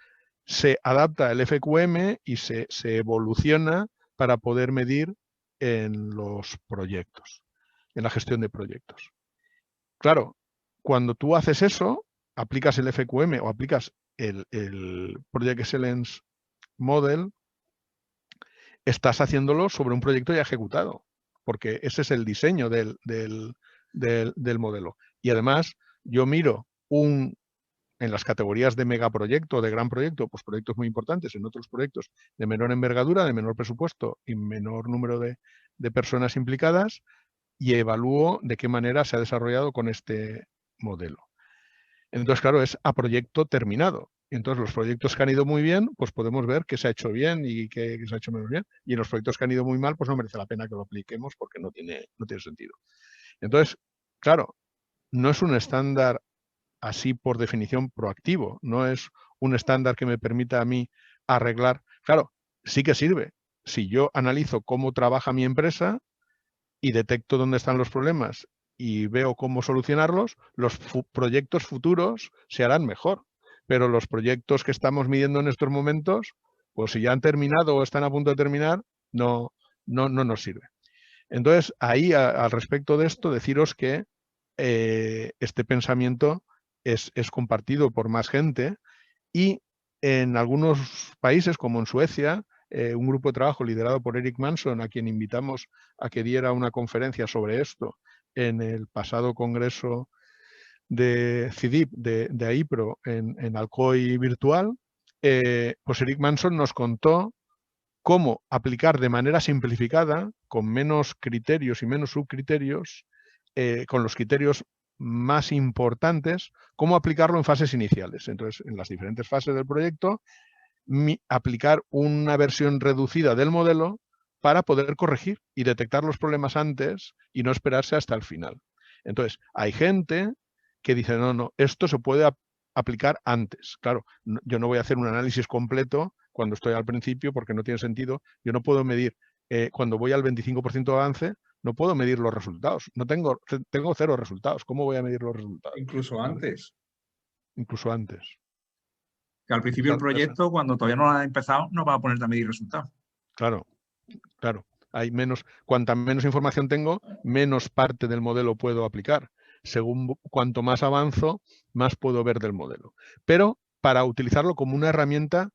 S2: se adapta el FQM y se evoluciona para poder medir en los proyectos, en la gestión de proyectos. Claro, cuando tú haces eso, aplicas el FQM o aplicas el Project Excellence Model, estás haciéndolo sobre un proyecto ya ejecutado, porque ese es el diseño del modelo. Y además, yo miro en las categorías de megaproyecto, de gran proyecto, pues proyectos muy importantes, en otros proyectos de menor envergadura, de menor presupuesto y menor número de personas implicadas, y evalúo de qué manera se ha desarrollado con este modelo. Entonces, claro, es a proyecto terminado. Entonces, los proyectos que han ido muy bien, pues podemos ver qué se ha hecho bien y qué se ha hecho menos bien. Y en los proyectos que han ido muy mal, pues no merece la pena que lo apliquemos porque no tiene sentido. Entonces, claro, no es un estándar así por definición proactivo, no es un estándar que me permita a mí arreglar. Claro, sí que sirve. Si yo analizo cómo trabaja mi empresa y detecto dónde están los problemas y veo cómo solucionarlos, los proyectos futuros se harán mejor. Pero los proyectos que estamos midiendo en estos momentos, pues si ya han terminado o están a punto de terminar, no nos sirve. Entonces, ahí al respecto de esto, deciros que este pensamiento es compartido por más gente y en algunos países, como en Suecia, un grupo de trabajo liderado por Eric Manson, a quien invitamos a que diera una conferencia sobre esto en el pasado congreso de CIDIP, de AIPRO, en Alcoy virtual, pues Eric Manson nos contó cómo aplicar de manera simplificada, con menos criterios y menos subcriterios, con los criterios más importantes, cómo aplicarlo en fases iniciales. Entonces, en las diferentes fases del proyecto, aplicar una versión reducida del modelo para poder corregir y detectar los problemas antes y no esperarse hasta el final. Entonces, hay gente que dice, no, esto se puede aplicar antes. Claro, yo no voy a hacer un análisis completo cuando estoy al principio porque no tiene sentido. Yo no puedo medir, cuando voy al 25% de avance, no puedo medir los resultados. Tengo 0 resultados. ¿Cómo voy a medir los resultados?
S1: Incluso antes.
S2: Incluso antes.
S1: Que al principio el proyecto, cuando todavía no lo ha empezado, no va a ponerte a medir resultados.
S2: Claro, claro. Hay menos, cuanta menos información tengo, menos parte del modelo puedo aplicar. Cuanto más avanzo, más puedo ver del modelo. Pero para utilizarlo como una herramienta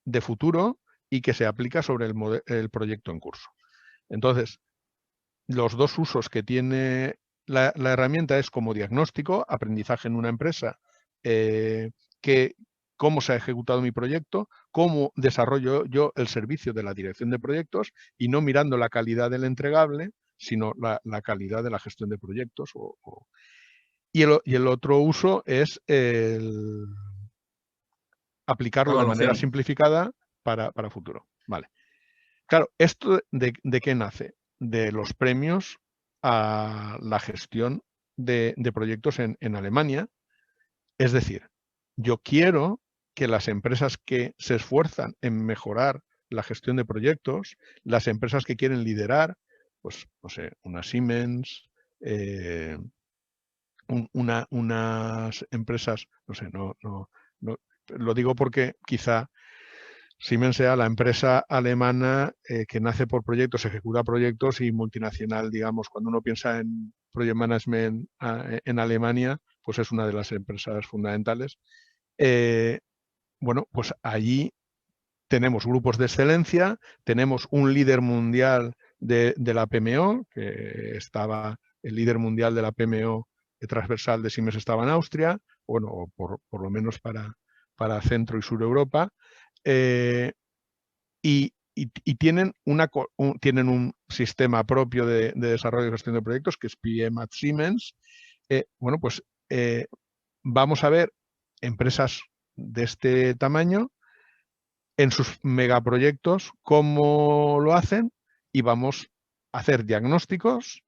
S2: de futuro y que se aplica sobre el proyecto en curso. Entonces, los dos usos que tiene la herramienta es como diagnóstico, aprendizaje en una empresa, cómo se ha ejecutado mi proyecto, cómo desarrollo yo el servicio de la dirección de proyectos y no mirando la calidad del entregable, sino la calidad de la gestión de proyectos. Y el otro uso es el aplicarlo de manera simplificada para futuro. Vale. Claro, ¿esto de qué nace? De los premios a la gestión de proyectos en Alemania. Es decir, yo quiero que las empresas que se esfuerzan en mejorar la gestión de proyectos, las empresas que quieren liderar, pues, no sé, una Siemens, unas empresas, no sé, no, lo digo porque quizá Siemens sea la empresa alemana que nace por proyectos, ejecuta proyectos y multinacional, digamos, cuando uno piensa en project management en Alemania, pues es una de las empresas fundamentales. Bueno, pues allí tenemos grupos de excelencia, tenemos un líder mundial de la PMO, que estaba el líder mundial de la PMO transversal de Siemens estaba en Austria, bueno, por lo menos para Centro y Sur Europa. Y tienen un sistema propio de desarrollo y gestión de proyectos que es PM at Siemens. Bueno, pues vamos a ver empresas de este tamaño en sus megaproyectos cómo lo hacen y vamos a hacer diagnósticos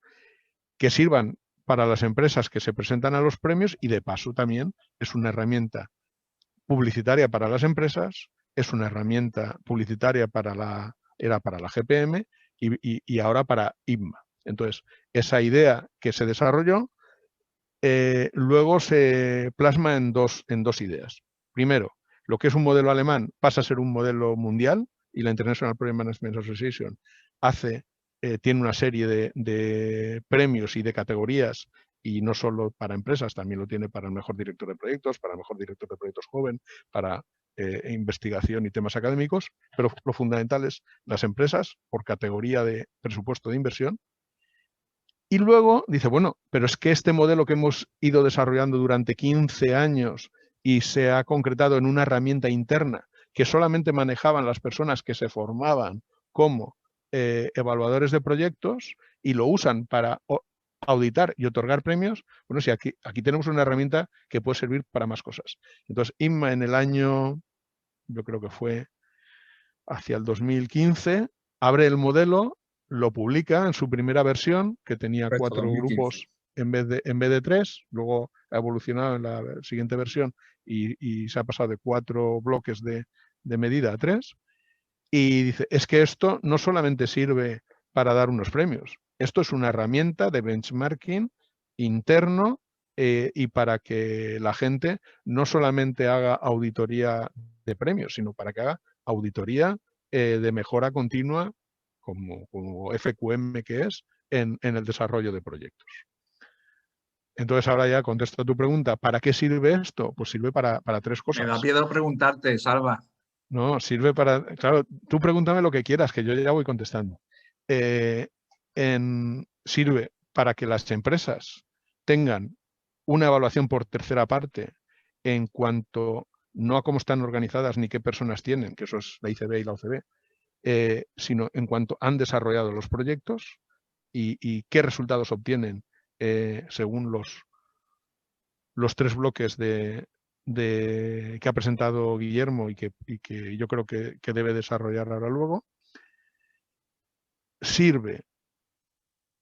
S2: que sirvan para las empresas que se presentan a los premios y de paso también es una herramienta publicitaria para las empresas, es una herramienta publicitaria para la GPM y ahora para IPMA. Entonces, esa idea que se desarrolló luego se plasma en dos ideas. Primero, lo que es un modelo alemán pasa a ser un modelo mundial y la International Project Management Association tiene una serie de premios y de categorías y no solo para empresas, también lo tiene para el mejor director de proyectos, para el mejor director de proyectos joven, para investigación y temas académicos, pero lo fundamental es las empresas por categoría de presupuesto de inversión. Y luego dice, bueno, pero es que este modelo que hemos ido desarrollando durante 15 años y se ha concretado en una herramienta interna que solamente manejaban las personas que se formaban como evaluadores de proyectos y lo usan para auditar y otorgar premios, bueno, si aquí tenemos una herramienta que puede servir para más cosas. Entonces, INMA en el año, yo creo que fue hacia el 2015, abre el modelo, lo publica en su primera versión, que tenía 4 grupos en vez de 3, luego ha evolucionado en la siguiente versión y se ha pasado de 4 bloques de medida a 3. Y dice, es que esto no solamente sirve para dar unos premios, esto es una herramienta de benchmarking interno y para que la gente no solamente haga auditoría de premios, sino para que haga auditoría de mejora continua, como FQM que es, en el desarrollo de proyectos. Entonces ahora ya contesto a tu pregunta, ¿para qué sirve esto? Pues sirve para 3 cosas.
S1: Me da miedo preguntarte, Salva.
S2: No, sirve para... Claro, tú pregúntame lo que quieras, que yo ya voy contestando. Sirve para que las empresas tengan una evaluación por tercera parte en cuanto no a cómo están organizadas ni qué personas tienen, que eso es la ICB y la OCB, sino en cuanto han desarrollado los proyectos y qué resultados obtienen según los 3 bloques que ha presentado Guillermo y que yo creo que debe desarrollar ahora luego. Sirve,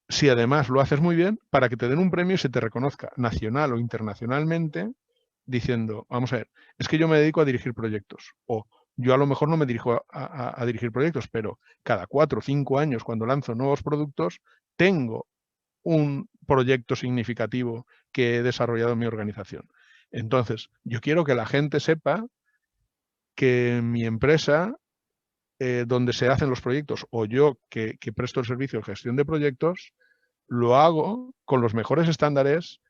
S2: si además lo haces muy bien, para que te den un premio y se te reconozca nacional o internacionalmente diciendo, vamos a ver, es que yo me dedico a dirigir proyectos o yo a lo mejor no me dirijo a dirigir proyectos, pero cada 4 o 5 años cuando lanzo nuevos productos tengo un proyecto significativo que he desarrollado en mi organización. Entonces, yo quiero que la gente sepa que mi empresa, donde se hacen los proyectos, o yo que presto el servicio de gestión de proyectos, lo hago con los mejores estándares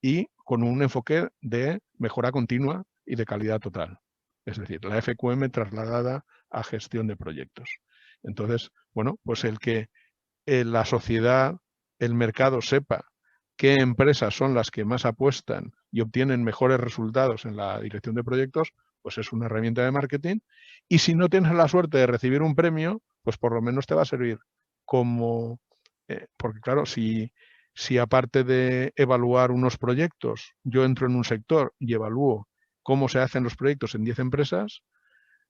S2: y con un enfoque de mejora continua y de calidad total. Es decir, la FQM trasladada a gestión de proyectos. Entonces, bueno, pues el que la sociedad, el mercado sepa qué empresas son las que más apuestan y obtienen mejores resultados en la dirección de proyectos, pues es una herramienta de marketing. Y si no tienes la suerte de recibir un premio, pues por lo menos te va a servir como... porque claro, si aparte de evaluar unos proyectos, yo entro en un sector y evalúo cómo se hacen los proyectos en 10 empresas,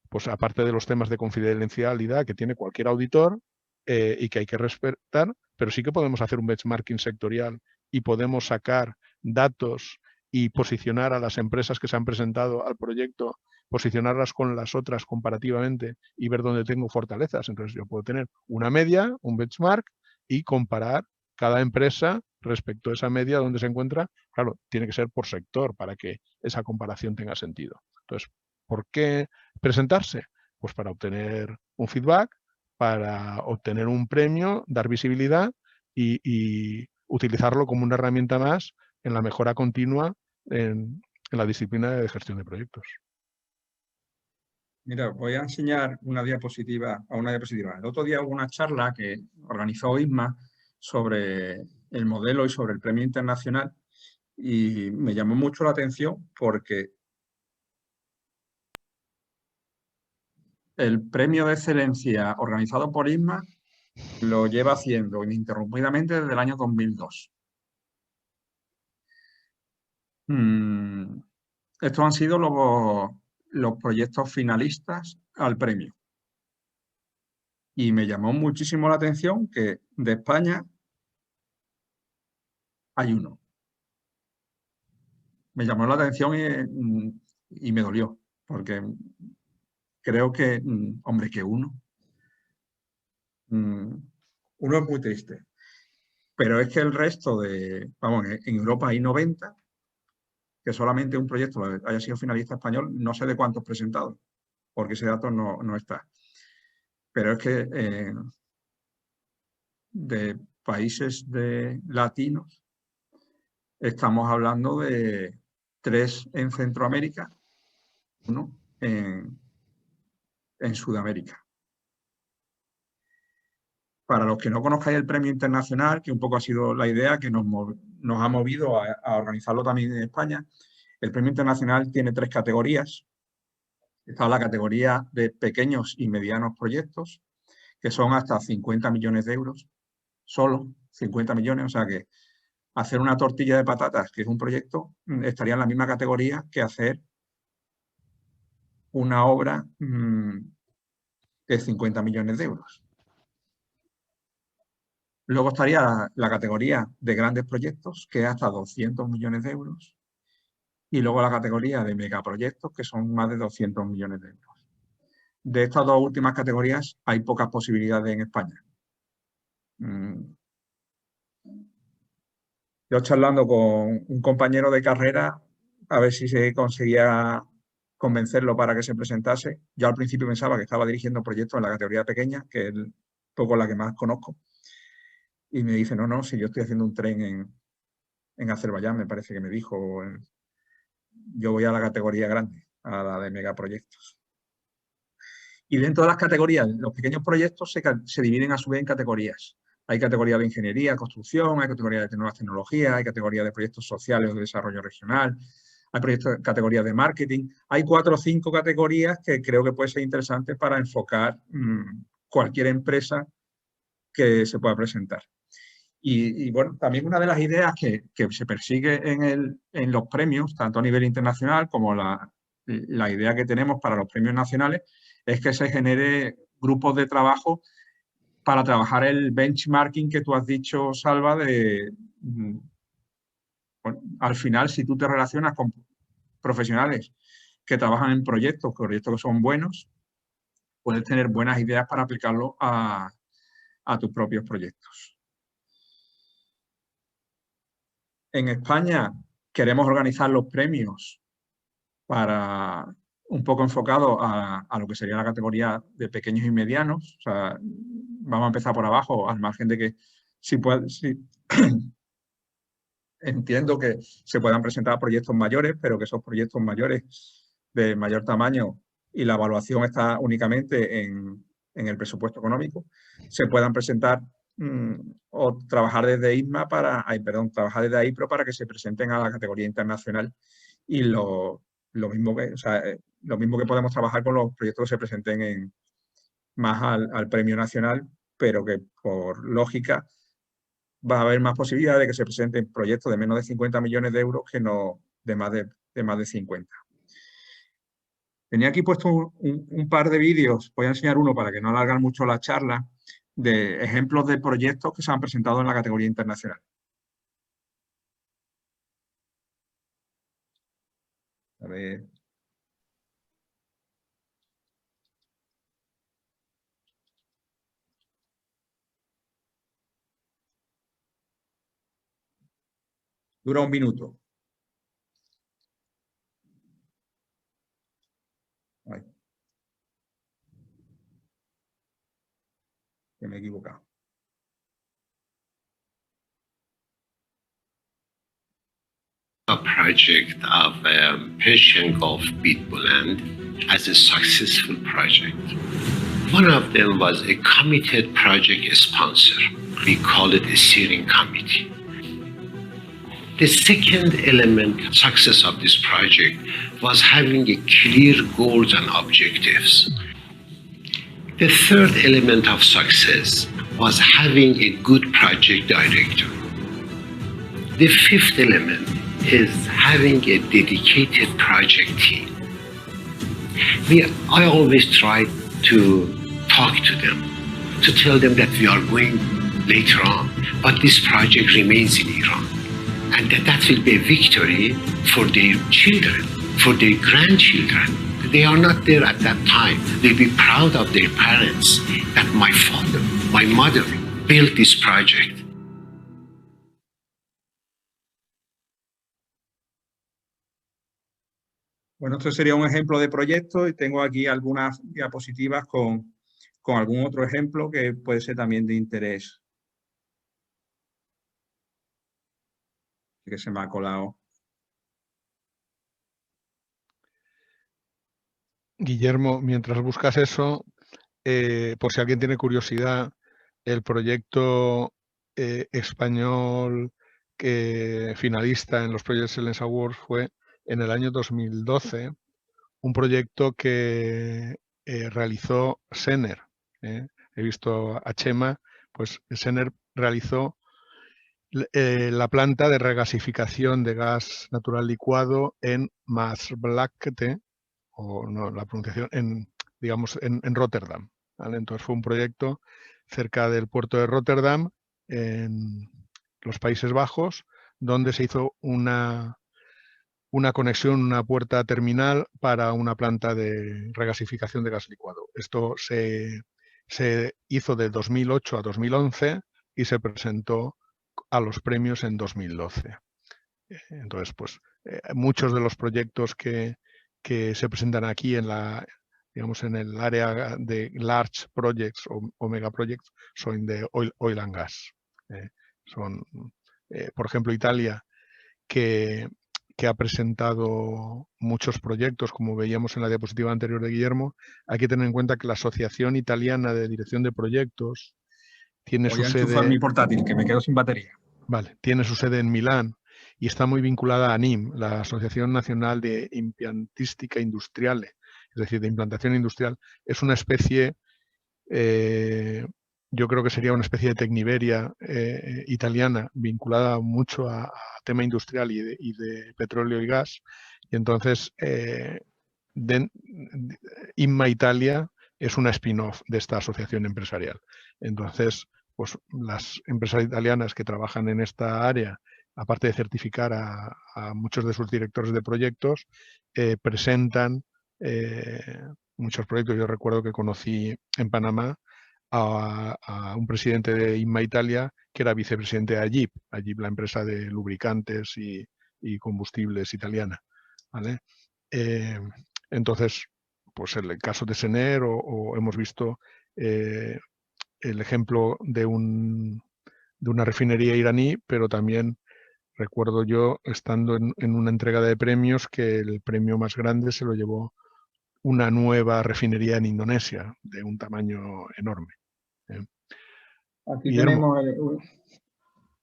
S2: pues aparte de los temas de confidencialidad que tiene cualquier auditor y que hay que respetar, pero sí que podemos hacer un benchmarking sectorial y podemos sacar datos y posicionar a las empresas que se han presentado al proyecto, posicionarlas con las otras comparativamente y ver dónde tengo fortalezas. Entonces yo puedo tener una media, un benchmark y comparar cada empresa respecto a esa media donde se encuentra. Claro, tiene que ser por sector para que esa comparación tenga sentido. Entonces, ¿por qué presentarse? Pues para obtener un feedback, para obtener un premio, dar visibilidad y utilizarlo como una herramienta más en la mejora continua en la disciplina de gestión de proyectos.
S1: Mira, voy a enseñar una diapositiva. El otro día hubo una charla que organizó ISMA sobre el modelo y sobre el premio internacional y me llamó mucho la atención porque el premio de excelencia organizado por ISMA lo lleva haciendo ininterrumpidamente desde el año 2002. Estos han sido los proyectos finalistas al premio. Y me llamó muchísimo la atención que de España hay uno. Me llamó la atención y me dolió, porque creo que, hombre, que uno es muy triste. Pero es que el resto vamos, en Europa hay 90, que solamente un proyecto haya sido finalista español, no sé de cuántos presentados, porque ese dato no está. Pero es que de países latinos estamos hablando de 3 en Centroamérica, 1 en Sudamérica. Para los que no conozcáis el premio internacional, que un poco ha sido la idea que nos ha movido a organizarlo también en España, el premio internacional tiene 3 categorías. Está la categoría de pequeños y medianos proyectos, que son hasta 50 millones de euros, solo 50 millones, o sea que hacer una tortilla de patatas, que es un proyecto, estaría en la misma categoría que hacer una obra de 50 millones de euros. Luego estaría la categoría de grandes proyectos, que es hasta 200 millones de euros. Y luego la categoría de megaproyectos, que son más de 200 millones de euros. De estas 2 últimas categorías hay pocas posibilidades en España. Yo charlando con un compañero de carrera, a ver si se conseguía convencerlo para que se presentase. Yo al principio pensaba que estaba dirigiendo proyectos en la categoría pequeña, que es un poco la que más conozco. Y me dice, no, si yo estoy haciendo un tren en Azerbaiyán, me parece que me dijo, yo voy a la categoría grande, a la de megaproyectos. Y dentro de las categorías, los pequeños proyectos se dividen a su vez en categorías. Hay categoría de ingeniería, construcción, hay categoría de nuevas tecnologías, hay categoría de proyectos sociales o de desarrollo regional, hay categorías de marketing. Hay 4 o 5 categorías que creo que puede ser interesante para enfocar cualquier empresa que se pueda presentar. Y bueno, también una de las ideas que se persigue en los premios, tanto a nivel internacional como la idea que tenemos para los premios nacionales, es que se genere grupos de trabajo para trabajar el benchmarking que tú has dicho, Salva, bueno, al final, si tú te relacionas con profesionales que trabajan en proyectos que son buenos, puedes tener buenas ideas para aplicarlo a tus propios proyectos. En España queremos organizar los premios para un poco enfocado a lo que sería la categoría de pequeños y medianos. O sea, vamos a empezar por abajo, al margen de que entiendo que se puedan presentar proyectos mayores, pero que esos proyectos mayores de mayor tamaño y la evaluación está únicamente en el presupuesto económico, se puedan presentar o trabajar desde ISMA trabajar desde AIPRO para que se presenten a la categoría internacional. Y lo mismo que podemos trabajar con los proyectos que se presenten más al premio nacional, pero que por lógica va a haber más posibilidades de que se presenten proyectos de menos de 50 millones de euros que no de más de 50. Tenía aquí puesto un par de vídeos, voy a enseñar uno para que no alargar mucho la charla, de ejemplos de proyectos que se han presentado en la categoría internacional. A ver. Dura 1 minuto. Ay. Que me he equivocado.
S4: A project of Persian Gulf Beetbuland as a successful project. One of them was a committed project sponsor. We call it a steering committee. The second element success of this project was having a clear goals and objectives. The third element of success was having a good project director. The fifth element is having a dedicated project team. I always try to talk to them, to tell them that we are going later on, but this project remains in Iran. And that will be a victory for their children, for their grandchildren. They are not there at that time. They'll be proud of their parents that my father, my mother built this project.
S1: Bueno, esto sería un ejemplo de proyecto y tengo aquí algunas diapositivas con algún otro ejemplo que puede ser también de interés. Que se me ha colado.
S2: Guillermo, mientras buscas eso, por si alguien tiene curiosidad, el proyecto español que finalista en los Project Excellence Awards fue en el año 2012, un proyecto que realizó Sener. He visto a Chema, pues Sener realizó la planta de regasificación de gas natural licuado en Maasvlakte, o no, la pronunciación, en Rotterdam. ¿Vale? Entonces fue un proyecto cerca del puerto de Rotterdam, en los Países Bajos, donde se hizo una conexión, una puerta terminal para una planta de regasificación de gas licuado. Esto se hizo de 2008 a 2011 y se presentó a los premios en 2012. Entonces, pues muchos de los proyectos que se presentan aquí en en el área de large projects o mega projects son de oil and gas. Son, por ejemplo, Italia, que ha presentado muchos proyectos, como veíamos en la diapositiva anterior de Guillermo. Hay que tener en cuenta que la Asociación Italiana de Dirección de Proyectos tiene su sede...
S1: Voy a enchufar mi portátil, que me quedo sin batería.
S2: Vale, tiene su sede en Milán y está muy vinculada a ANIM, la Asociación Nacional de Impiantistica Industriale, es decir, de implantación industrial. Es una especie, yo creo que sería una especie de Tecniveria italiana, vinculada mucho a tema industrial y de petróleo y gas. Y entonces, INMA Italia es una spin-off de esta asociación empresarial. Entonces, pues las empresas italianas que trabajan en esta área, aparte de certificar a muchos de sus directores de proyectos, presentan muchos proyectos. Yo recuerdo que conocí en Panamá a un presidente de INMA Italia que era vicepresidente de Agip, la empresa de lubricantes y combustibles italiana. ¿Vale? Entonces, pues el caso de Sener o hemos visto el ejemplo de una refinería iraní, pero también recuerdo yo estando en una entrega de premios que el premio más grande se lo llevó una nueva refinería en Indonesia, de un tamaño enorme.
S1: Aquí
S2: Guillermo.
S1: tenemos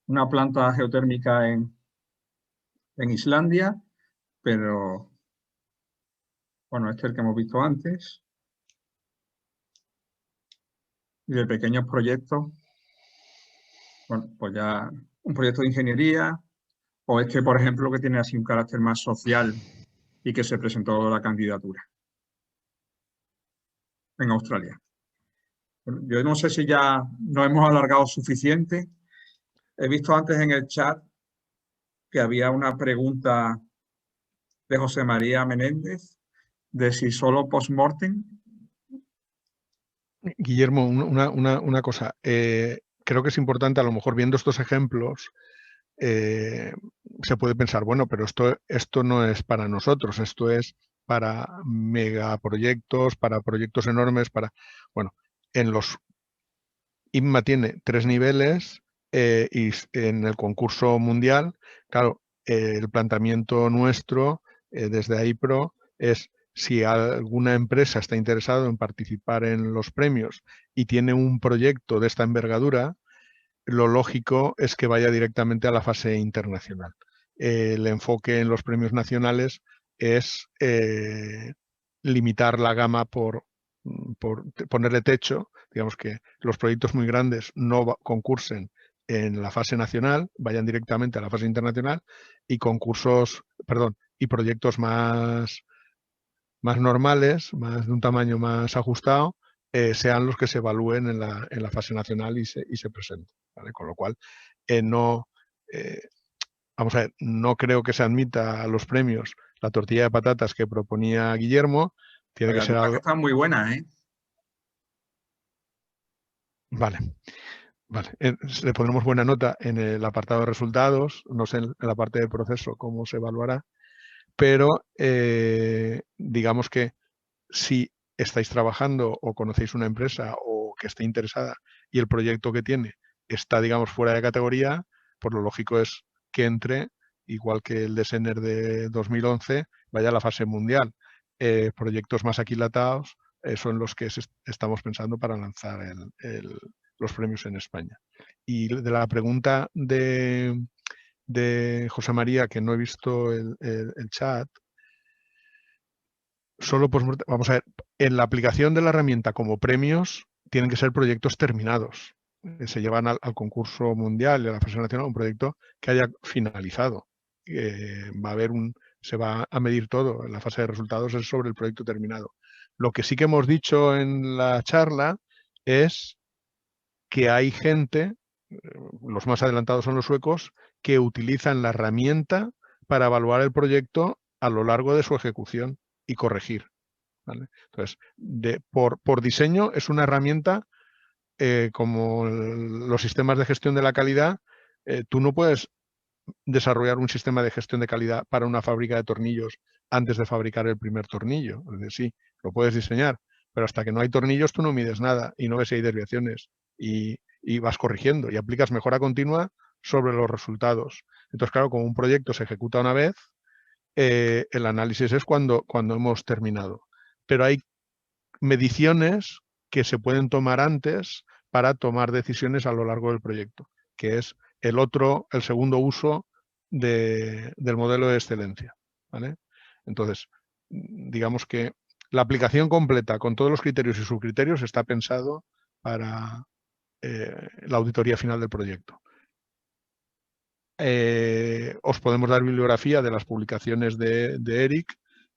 S1: una planta geotérmica en Islandia, pero bueno, este es el que hemos visto antes. Y de pequeños proyectos, bueno, pues ya un proyecto de ingeniería, o este, por ejemplo, que tiene así un carácter más social y que se presentó la candidatura en Australia. Bueno, yo no sé si ya nos hemos alargado suficiente. He visto antes en el chat que había una pregunta de José María Menéndez de si solo post-mortem.
S2: Guillermo, una cosa. Creo que es importante, a lo mejor viendo estos ejemplos, se puede pensar, bueno, pero esto no es para nosotros, esto es para megaproyectos, para proyectos enormes, bueno, INMA tiene 3 niveles y en el concurso mundial, claro, el planteamiento nuestro desde AIPRO es si alguna empresa está interesada en participar en los premios y tiene un proyecto de esta envergadura, lo lógico es que vaya directamente a la fase internacional. El enfoque en los premios nacionales es limitar la gama por ponerle techo, digamos que los proyectos muy grandes no concursen en la fase nacional, vayan directamente a la fase internacional y y proyectos más normales, más de un tamaño más ajustado, sean los que se evalúen en la fase nacional y se presenten, ¿vale? Con lo cual, vamos a ver, no creo que se admita a los premios la tortilla de patatas que proponía Guillermo. Tiene que ser algo
S1: que están muy buenas, ¿eh?
S2: Vale. Le pondremos buena nota en el apartado de resultados, no sé en la parte de proceso cómo se evaluará, pero digamos que si estáis trabajando o conocéis una empresa o que esté interesada y el proyecto que tiene está, digamos, fuera de categoría, pues lo lógico es que entre, igual que el de Sener de 2011, vaya a la fase mundial. Proyectos más aquilatados son los que estamos pensando para lanzar los premios en España. Y de la pregunta de José María, que no he visto el chat, vamos a ver, en la aplicación de la herramienta como premios tienen que ser proyectos terminados. Se llevan al concurso mundial y a la fase nacional un proyecto que haya finalizado. Se va a medir todo. En la fase de resultados es sobre el proyecto terminado. Lo que sí que hemos dicho en la charla es que hay gente, los más adelantados son los suecos, que utilizan la herramienta para evaluar el proyecto a lo largo de su ejecución y corregir, ¿vale? Entonces, por diseño es una herramienta como los sistemas de gestión de la calidad. Tú no puedes desarrollar un sistema de gestión de calidad para una fábrica de tornillos antes de fabricar el primer tornillo. Es decir, sí, lo puedes diseñar, pero hasta que no hay tornillos tú no mides nada y no ves si hay desviaciones y vas corrigiendo y aplicas mejora continua sobre los resultados. Entonces, claro, como un proyecto se ejecuta una vez, el análisis es cuando hemos terminado. Pero hay mediciones que se pueden tomar antes para tomar decisiones a lo largo del proyecto, que es el segundo uso del modelo de excelencia, ¿vale? Entonces, digamos que la aplicación completa con todos los criterios y subcriterios está pensado para la auditoría final del proyecto. Os podemos dar bibliografía de las publicaciones de Eric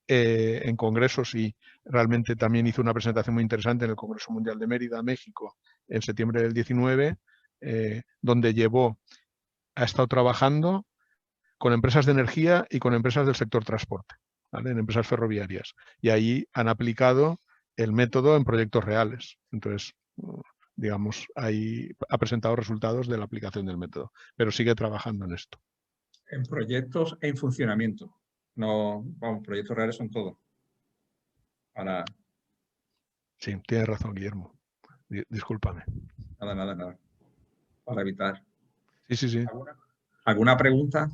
S2: en congresos, y realmente también hizo una presentación muy interesante en el Congreso Mundial de Mérida, México, en septiembre del 19, donde ha estado trabajando con empresas de energía y con empresas del sector transporte, ¿vale? En empresas ferroviarias. Y ahí han aplicado el método en proyectos reales. Entonces, digamos, ahí ha presentado resultados de la aplicación del método, pero sigue trabajando en esto.
S1: En proyectos en funcionamiento. No, vamos, proyectos reales son todos. Para...
S2: Sí, tienes razón, Guillermo. Discúlpame.
S1: Nada. Para evitar.
S2: Sí.
S1: ¿Alguna pregunta?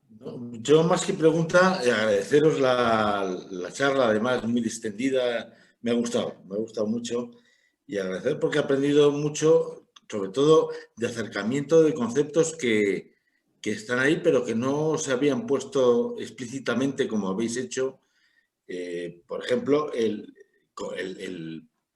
S3: No, yo más que pregunta, agradeceros la charla, además muy distendida, me ha gustado mucho y agradecer porque he aprendido mucho, sobre todo de acercamiento de conceptos que están ahí, pero que no se habían puesto explícitamente como habéis hecho. Por ejemplo, el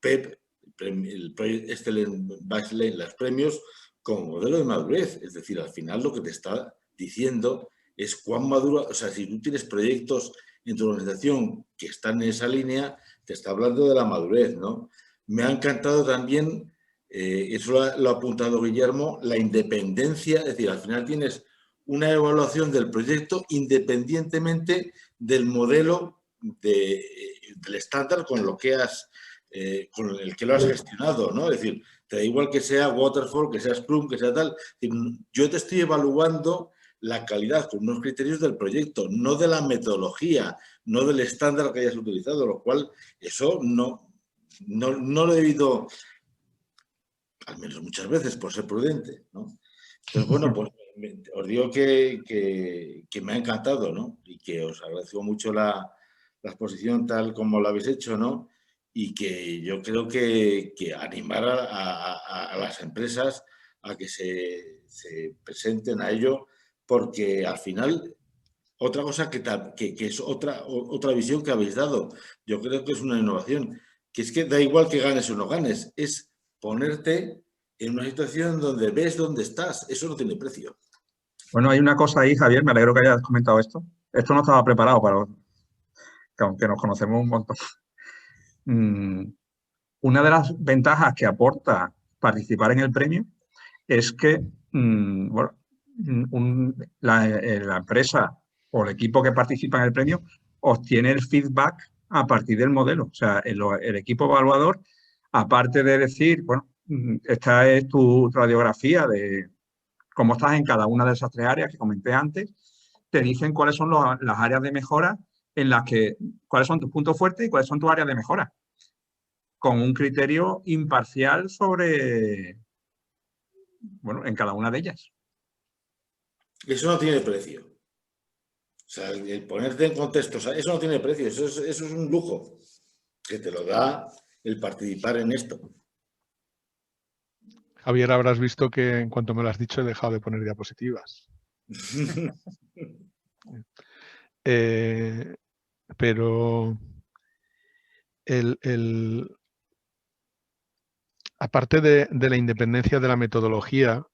S3: PEP, el Project Excellent Baselane, los premios como modelo de madurez. Es decir, al final lo que te está diciendo es cuán madura, o sea, si tú tienes proyectos en tu organización que están en esa línea, te está hablando de la madurez, ¿no? Me ha encantado también, eso lo ha apuntado Guillermo, la independencia, es decir, al final tienes una evaluación del proyecto independientemente del modelo del estándar con lo que con el que lo has gestionado, ¿no? Es decir, te da igual que sea Waterfall, que sea Scrum, que sea tal. Yo te estoy evaluando la calidad con unos criterios del proyecto, no de la metodología, no del estándar que hayas utilizado, lo cual eso no lo he debido, al menos muchas veces, por ser prudente, ¿no? Entonces, bueno, pues os digo que me ha encantado, ¿no? Y que os agradezco mucho la exposición tal como lo habéis hecho, ¿no? Y que yo creo que animar a las empresas a que se presenten a ello, porque al final, otra cosa que es otra visión que habéis dado, yo creo que es una innovación, que es que da igual que ganes o no ganes, es ponerte en una situación donde ves dónde estás. Eso no tiene precio.
S1: Bueno, hay una cosa ahí, Javier, me alegro que hayas comentado esto. Esto no estaba preparado para, que aunque nos conocemos un montón. Una de las ventajas que aporta participar en el premio es que bueno, la empresa o el equipo que participa en el premio obtiene el feedback a partir del modelo. O sea, el equipo evaluador, aparte de decir, bueno, esta es tu radiografía de cómo estás en cada una de esas 3 áreas que comenté antes, te dicen cuáles son las áreas de mejora en las que, cuáles son tus puntos fuertes y cuáles son tus áreas de mejora, con un criterio imparcial sobre, bueno, en cada una de ellas.
S3: Eso no tiene precio. O sea, el ponerte en contexto, o sea, eso no tiene precio, eso es un lujo que te lo da el participar en esto.
S2: Javier, habrás visto que en cuanto me lo has dicho he dejado de poner diapositivas. Pero aparte de la independencia de la metodología,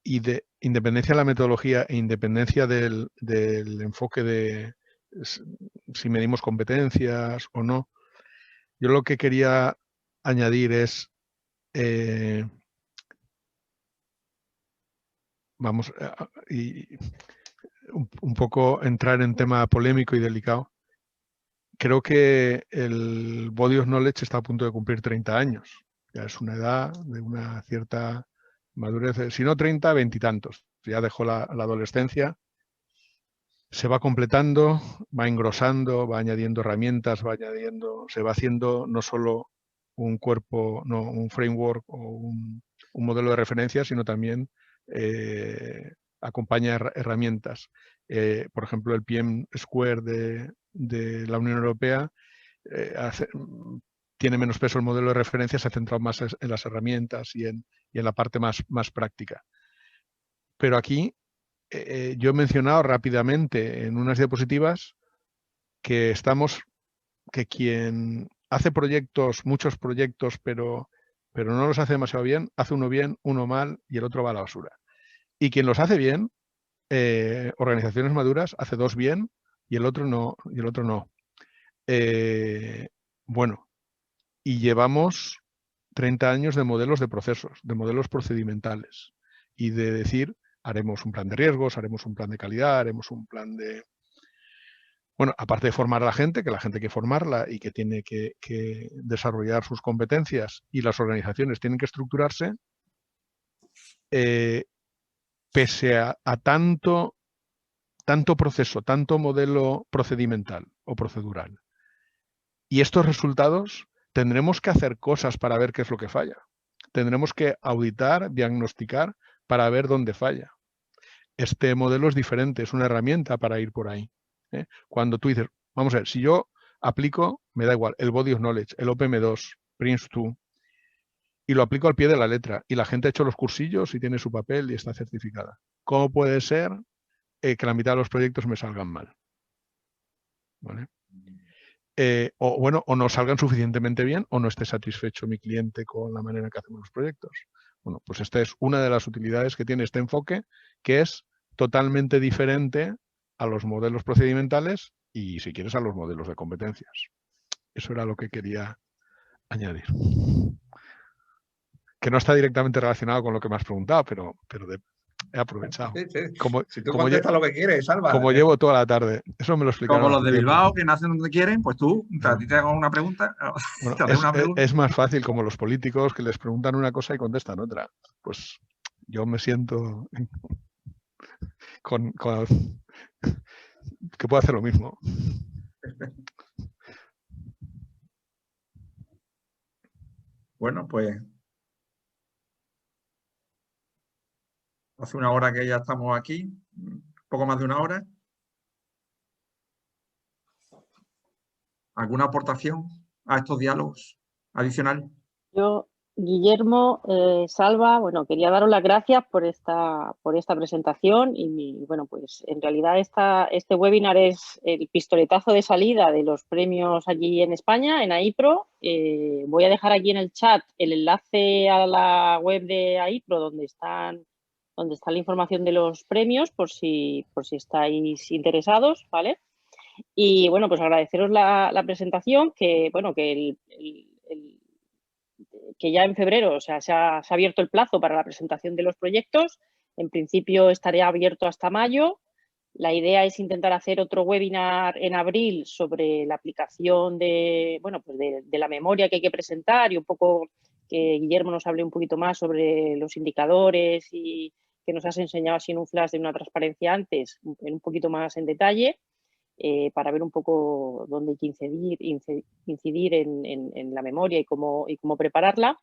S2: y de independencia de la metodología e independencia del enfoque de si medimos competencias o no, yo lo que quería añadir es vamos y un poco entrar en tema polémico y delicado. Creo que el Body of Knowledge está a punto de cumplir 30 años. Ya es una edad de una cierta madurez, si no 30, 20 y tantos. Ya dejó la adolescencia. Se va completando, va engrosando, va añadiendo herramientas, se va haciendo no solo un cuerpo, no un framework o un modelo de referencia, sino también acompaña herramientas. Por ejemplo, el PM Square de la Unión Europea tiene menos peso el modelo de referencia, se ha centrado más en las herramientas y en la parte más práctica. Pero aquí yo he mencionado rápidamente en unas diapositivas que quien hace proyectos, muchos proyectos, pero no los hace demasiado bien, hace uno bien, uno mal y el otro va a la basura. Y quien los hace bien, organizaciones maduras, hace 2 bien y el otro no. Bueno, y llevamos 30 años de modelos de procesos, de modelos procedimentales y de decir, haremos un plan de riesgos, haremos un plan de calidad, haremos un plan de... Bueno, aparte de formar a la gente, que la gente hay que formarla y que tiene que desarrollar sus competencias y las organizaciones tienen que estructurarse, pese a tanto proceso, tanto modelo procedimental o procedural, y estos resultados, tendremos que hacer cosas para ver qué es lo que falla. Tendremos que auditar, diagnosticar para ver dónde falla. Este modelo es diferente, es una herramienta para ir por ahí. Cuando tú dices, vamos a ver, si yo aplico, me da igual, el Body of Knowledge, el OPM2, PRINCE2, y lo aplico al pie de la letra, y la gente ha hecho los cursillos y tiene su papel y está certificada. ¿Cómo puede ser que la mitad de los proyectos me salgan mal? ¿Vale? O no salgan suficientemente bien o no esté satisfecho mi cliente con la manera que hacemos los proyectos. Bueno, pues esta es una de las utilidades que tiene este enfoque, que es totalmente diferente a los modelos procedimentales y, si quieres, a los modelos de competencias. Eso era lo que quería añadir. Que no está directamente relacionado con lo que me has preguntado, pero he aprovechado.
S1: Sí, sí.
S2: Como,
S1: Si tú contestas lo que quieres, Salva.
S2: Como llevo toda la tarde. Eso me lo explicaron.
S1: Como los de Bilbao, que nacen donde quieren, pues tú, a ti te hago una pregunta.
S2: Bueno,
S1: te una pregunta.
S2: es más fácil como los políticos, que les preguntan una cosa y contestan otra. Pues yo me siento que puedo hacer lo mismo.
S1: Bueno, pues hace una hora que ya estamos aquí, un poco más de una hora. ¿Alguna aportación a estos diálogos adicional?
S5: Yo, Guillermo, Salva, bueno, quería daros las gracias por esta presentación y bueno, pues en realidad este webinar es el pistoletazo de salida de los premios allí en España, en AIPRO. Voy a dejar aquí en el chat el enlace a la web de AIPRO donde está la información de los premios por si estáis interesados, ¿vale? Y bueno, pues agradeceros la presentación, que bueno, que que ya en febrero, o sea, se ha abierto el plazo para la presentación de los proyectos. En principio estaré abierto hasta mayo. La idea es intentar hacer otro webinar en abril sobre la aplicación de la memoria que hay que presentar y un poco que Guillermo nos hable un poquito más sobre los indicadores y que nos has enseñado así en un flash de una transparencia antes, un poquito más en detalle. Para ver un poco dónde hay que incidir en la memoria y cómo prepararla.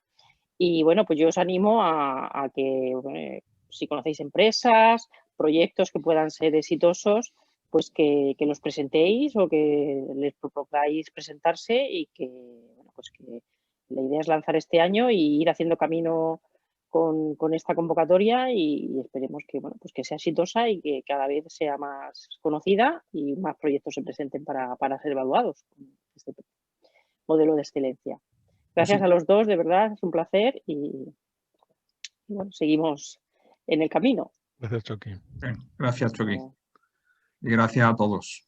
S5: Y bueno, pues yo os animo a que si conocéis empresas, proyectos que puedan ser exitosos, pues que los presentéis o que les propongáis presentarse y que, bueno, pues que la idea es lanzar este año y ir haciendo camino con esta convocatoria y esperemos que, bueno, pues que sea exitosa y que cada vez sea más conocida y más proyectos se presenten para ser evaluados con este modelo de excelencia. Gracias a los dos, de verdad, es un placer y bueno, seguimos en el camino.
S2: Gracias, Chucky.
S1: Gracias, Chucky. Y gracias a todos.